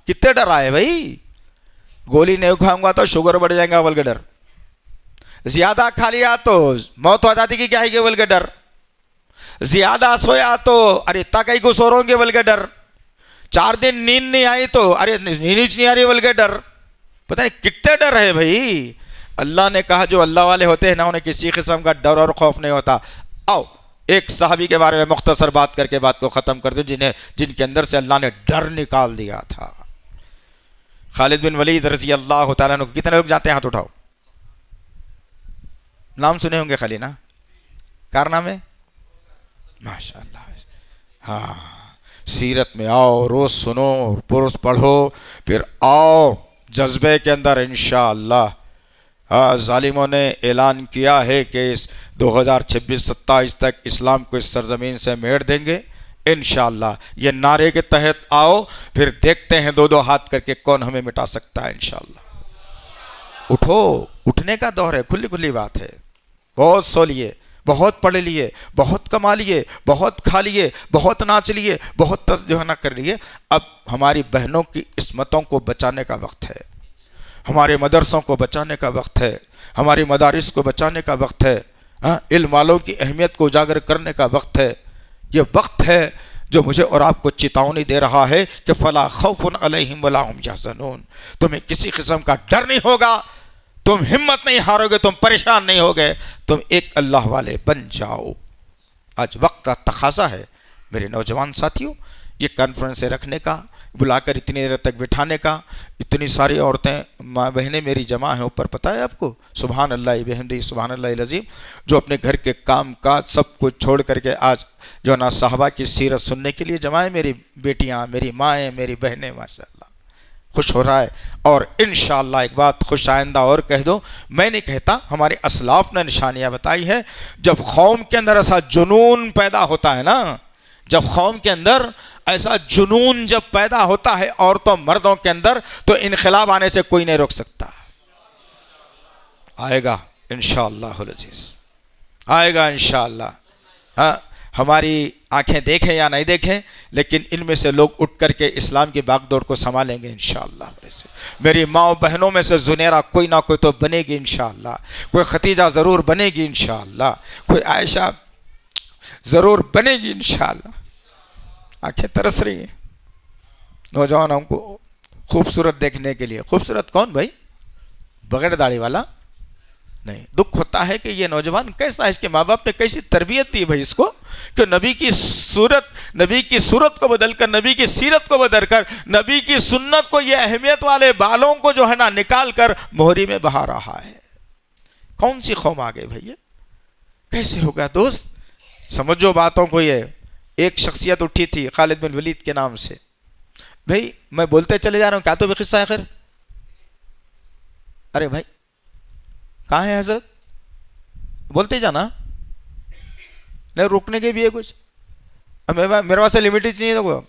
کتنے ڈر آئے بھائی؟ گولی نہیں کھاؤں گا تو شوگر بڑھ جائے گا بول کے ڈر, زیادہ کھا لیا تو موت ہو جاتی کی کیا ہے بول کے ڈر, زیادہ سویا تو ارے اتنا کہیں کو سو رہوں گے بول کے ڈر, 4 دن نیند نہیں آئی تو ارے نیند نہیں آ رہی بول کے ڈر. پتہ نہیں کتنے ڈر ہے بھائی. اللہ نے کہا جو اللہ والے ہوتے ہیں نا انہیں کسی قسم کا ڈر اور خوف نہیں ہوتا. آؤ ایک صحابی کے بارے میں مختصر بات کر کے بات کو ختم کر دو جن کے اندر سے اللہ نے ڈر نکال دیا تھا. خالد بن ولید رضی اللہ تعالیٰ عنہ. کتنے لوگ جاتے ہیں ہاتھ اٹھاؤ. نام سنے ہوں گے خالی نا, کارنامے ماشاء اللہ. ہاں سیرت میں آؤ, روز سنو, پرس پڑھو, پھر آؤ جذبے کے اندر انشاءاللہ. ظالموں نے اعلان کیا ہے کہ اس 2026-27 تک اسلام کو اس سرزمین سے میٹ دیں گے انشاءاللہ. یہ نعرے کے تحت آؤ, پھر دیکھتے ہیں 2 ہاتھ کر کے کون ہمیں مٹا سکتا ہے انشاءاللہ. اٹھو, اٹھنے کا دور ہے, کھلی کھلی بات ہے. بہت سو لیے, بہت پڑھ لیے, بہت کما لیے, بہت کھا لیے, بہت ناچ لیے, بہت جو ہے نا کر لیے. اب ہماری بہنوں کی عصمتوں کو بچانے کا وقت ہے, ہمارے مدرسوں کو بچانے کا وقت ہے, ہماری مدارس کو بچانے کا وقت ہے, علم والوں کی اہمیت کو اجاگر کرنے کا وقت ہے. یہ وقت ہے جو مجھے اور آپ کو چیتونی دے رہا ہے کہ فلا خوف علیہم ولا هم یحزنون. تمہیں کسی قسم کا ڈر نہیں ہوگا, تم ہمت نہیں ہارو گے, تم پریشان نہیں ہوگے, تم ایک اللہ والے بن جاؤ. آج وقت کا تقاضا ہے میرے نوجوان ساتھیوں, یہ کانفرنس رکھنے کا, بلا کر اتنی دیر تک بٹھانے کا. اتنی ساری عورتیں ماں بہنیں میری جمع ہیں اوپر, پتہ ہے آپ کو, سبحان اللہ بحمدہ سبحان اللہ العظیم, جو اپنے گھر کے کام کاج سب کچھ چھوڑ کر کے آج جو ہے نا صحابہ کی سیرت سننے کے لیے جمع ہے. میری بیٹیاں, میری مائیں, میری بہنیں, ماشاء اللہ خوش ہو رہا ہے. اور انشاءاللہ ایک بات خوش آئندہ اور کہہ دو, میں نہیں کہتا, ہمارے اسلاف نے نشانیاں بتائی ہے. جب قوم کے اندر ایسا جنون پیدا ہوتا ہے نا, جب قوم کے اندر ایسا جنون جب پیدا ہوتا ہے عورتوں مردوں کے اندر, تو انقلاب آنے سے کوئی نہیں روک سکتا. آئے گا انشاءاللہ العزیز, آئے گا انشاءاللہ. ہماری آنکھیں دیکھیں یا نہیں دیکھیں, لیکن ان میں سے لوگ اٹھ کر کے اسلام کی باغ دوڑ کو سنبھالیں گے انشاءاللہ. میری ماں بہنوں میں سے زنیرہ کوئی نہ کوئی تو بنے گی انشاءاللہ, کوئی ختیجہ ضرور بنے گی انشاءاللہ, کوئی عائشہ ضرور بنے گی انشاءاللہ. آنکھیں ترس رہی ہیں نوجوانوں کو خوبصورت دیکھنے کے لیے. خوبصورت کون بھائی؟ بغیر داڑھی والا نہیں. دکھ ہوتا ہے کہ یہ نوجوان کیسا, اس کے ماں باپ نے کیسی تربیت دی بھائی اس کو, کہ نبی کی صورت کو بدل کر, نبی کی سیرت کو بدل کر, نبی کی سنت کو, یہ اہمیت والے بالوں کو جو ہے نا نکال کر مہری میں بہا رہا ہے. کون سی قوم آ گئی بھائی؟ کیسے ہوگا دوست؟ سمجھو باتوں کو. یہ ایک شخصیت اٹھی تھی خالد بن ولید کے نام سے. بھائی میں بولتے چلے جا رہا ہوں, کیا تو بھی قصہ ہے خیر. ارے بھائی کہاں ہے حضرت؟ بولتے جانا, نہیں رکنے کے بھی ہے کچھ. میرے پاس لمیٹڈ نہیں ہے, تو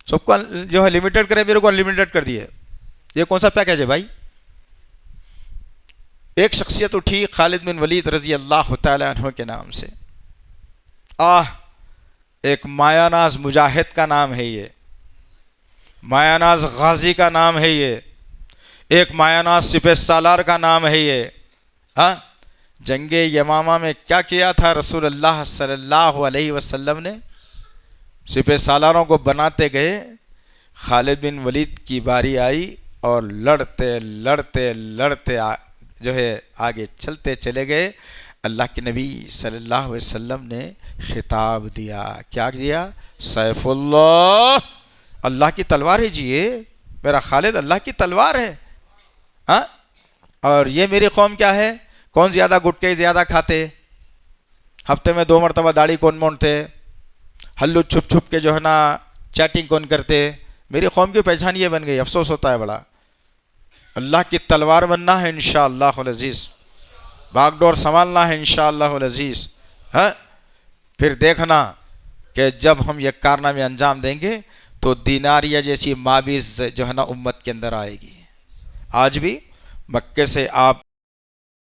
سب کو جو ہے لمیٹڈ کرے, میرے کو انلمیٹڈ کر دیے. یہ کون سا پیکیج ہے بھائی؟ ایک شخصیت اٹھی خالد بن ولید رضی اللہ تعالی عنہ کے نام سے. ایک مایہ ناز مجاہد کا نام ہے یہ, مایہ ناز غازی کا نام ہے یہ, ایک مایہ ناز سپہ سالار کا نام ہے یہ. جنگ یمامہ میں کیا کیا تھا رسول اللہ صلی اللہ علیہ وسلم نے؟ سپہ سالاروں کو بناتے گئے. خالد بن ولید کی باری آئی اور لڑتے لڑتے لڑتے جو ہے آگے چلتے چلے گئے. اللہ کے نبی صلی اللہ علیہ وسلم نے خطاب دیا. کیا دیا؟ سیف اللہ, اللہ کی تلوار ہے جی, یہ میرا خالد اللہ کی تلوار ہے. اور یہ میری قوم کیا ہے؟ کون زیادہ گٹکے زیادہ کھاتے, ہفتے میں 2 مرتبہ داڑھی کون مونڈتے, ہلو چھپ چھپ کے جو ہے نا چیٹنگ کون کرتے. میری قوم کی پہچان یہ بن گئی, افسوس ہوتا ہے بڑا. اللہ کی تلوار بننا ہے انشاءاللہ العزیز, باغ ڈور سنبھالنا ہے انشاءاللہ العزیز. ہاں پھر دیکھنا کہ جب ہم یہ کارنامے انجام دیں گے تو دیناریہ جیسی مابیز جو ہے نا امت کے اندر آئے گی. آج بھی مکے سے آپ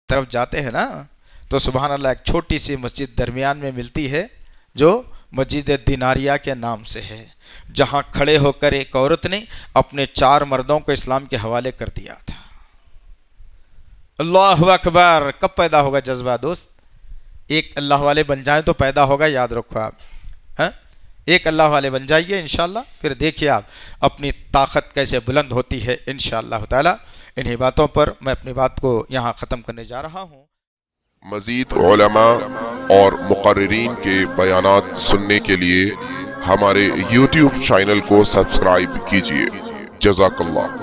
طرف جاتے ہیں نا تو سبحان اللہ ایک چھوٹی سی مسجد درمیان میں ملتی ہے جو مسجد دیناریہ کے نام سے ہے, جہاں کھڑے ہو کر ایک عورت نے اپنے 4 مردوں کو اسلام کے حوالے کر دیا تھا. اللہ اکبر. کب پیدا ہوگا جذبہ دوست؟ ایک اللہ والے بن جائیں تو پیدا ہوگا, یاد رکھو آپ. ہاں ایک اللہ والے بن جائیے انشاءاللہ, پھر دیکھیے آپ اپنی طاقت کیسے بلند ہوتی ہے انشاءاللہ تعالی. انہی باتوں پر میں اپنی بات کو یہاں ختم کرنے جا رہا ہوں. مزید علماء اور مقررین کے بیانات سننے کے لیے ہمارے YouTube چینل کو سبسکرائب کیجیے. جزاک اللہ.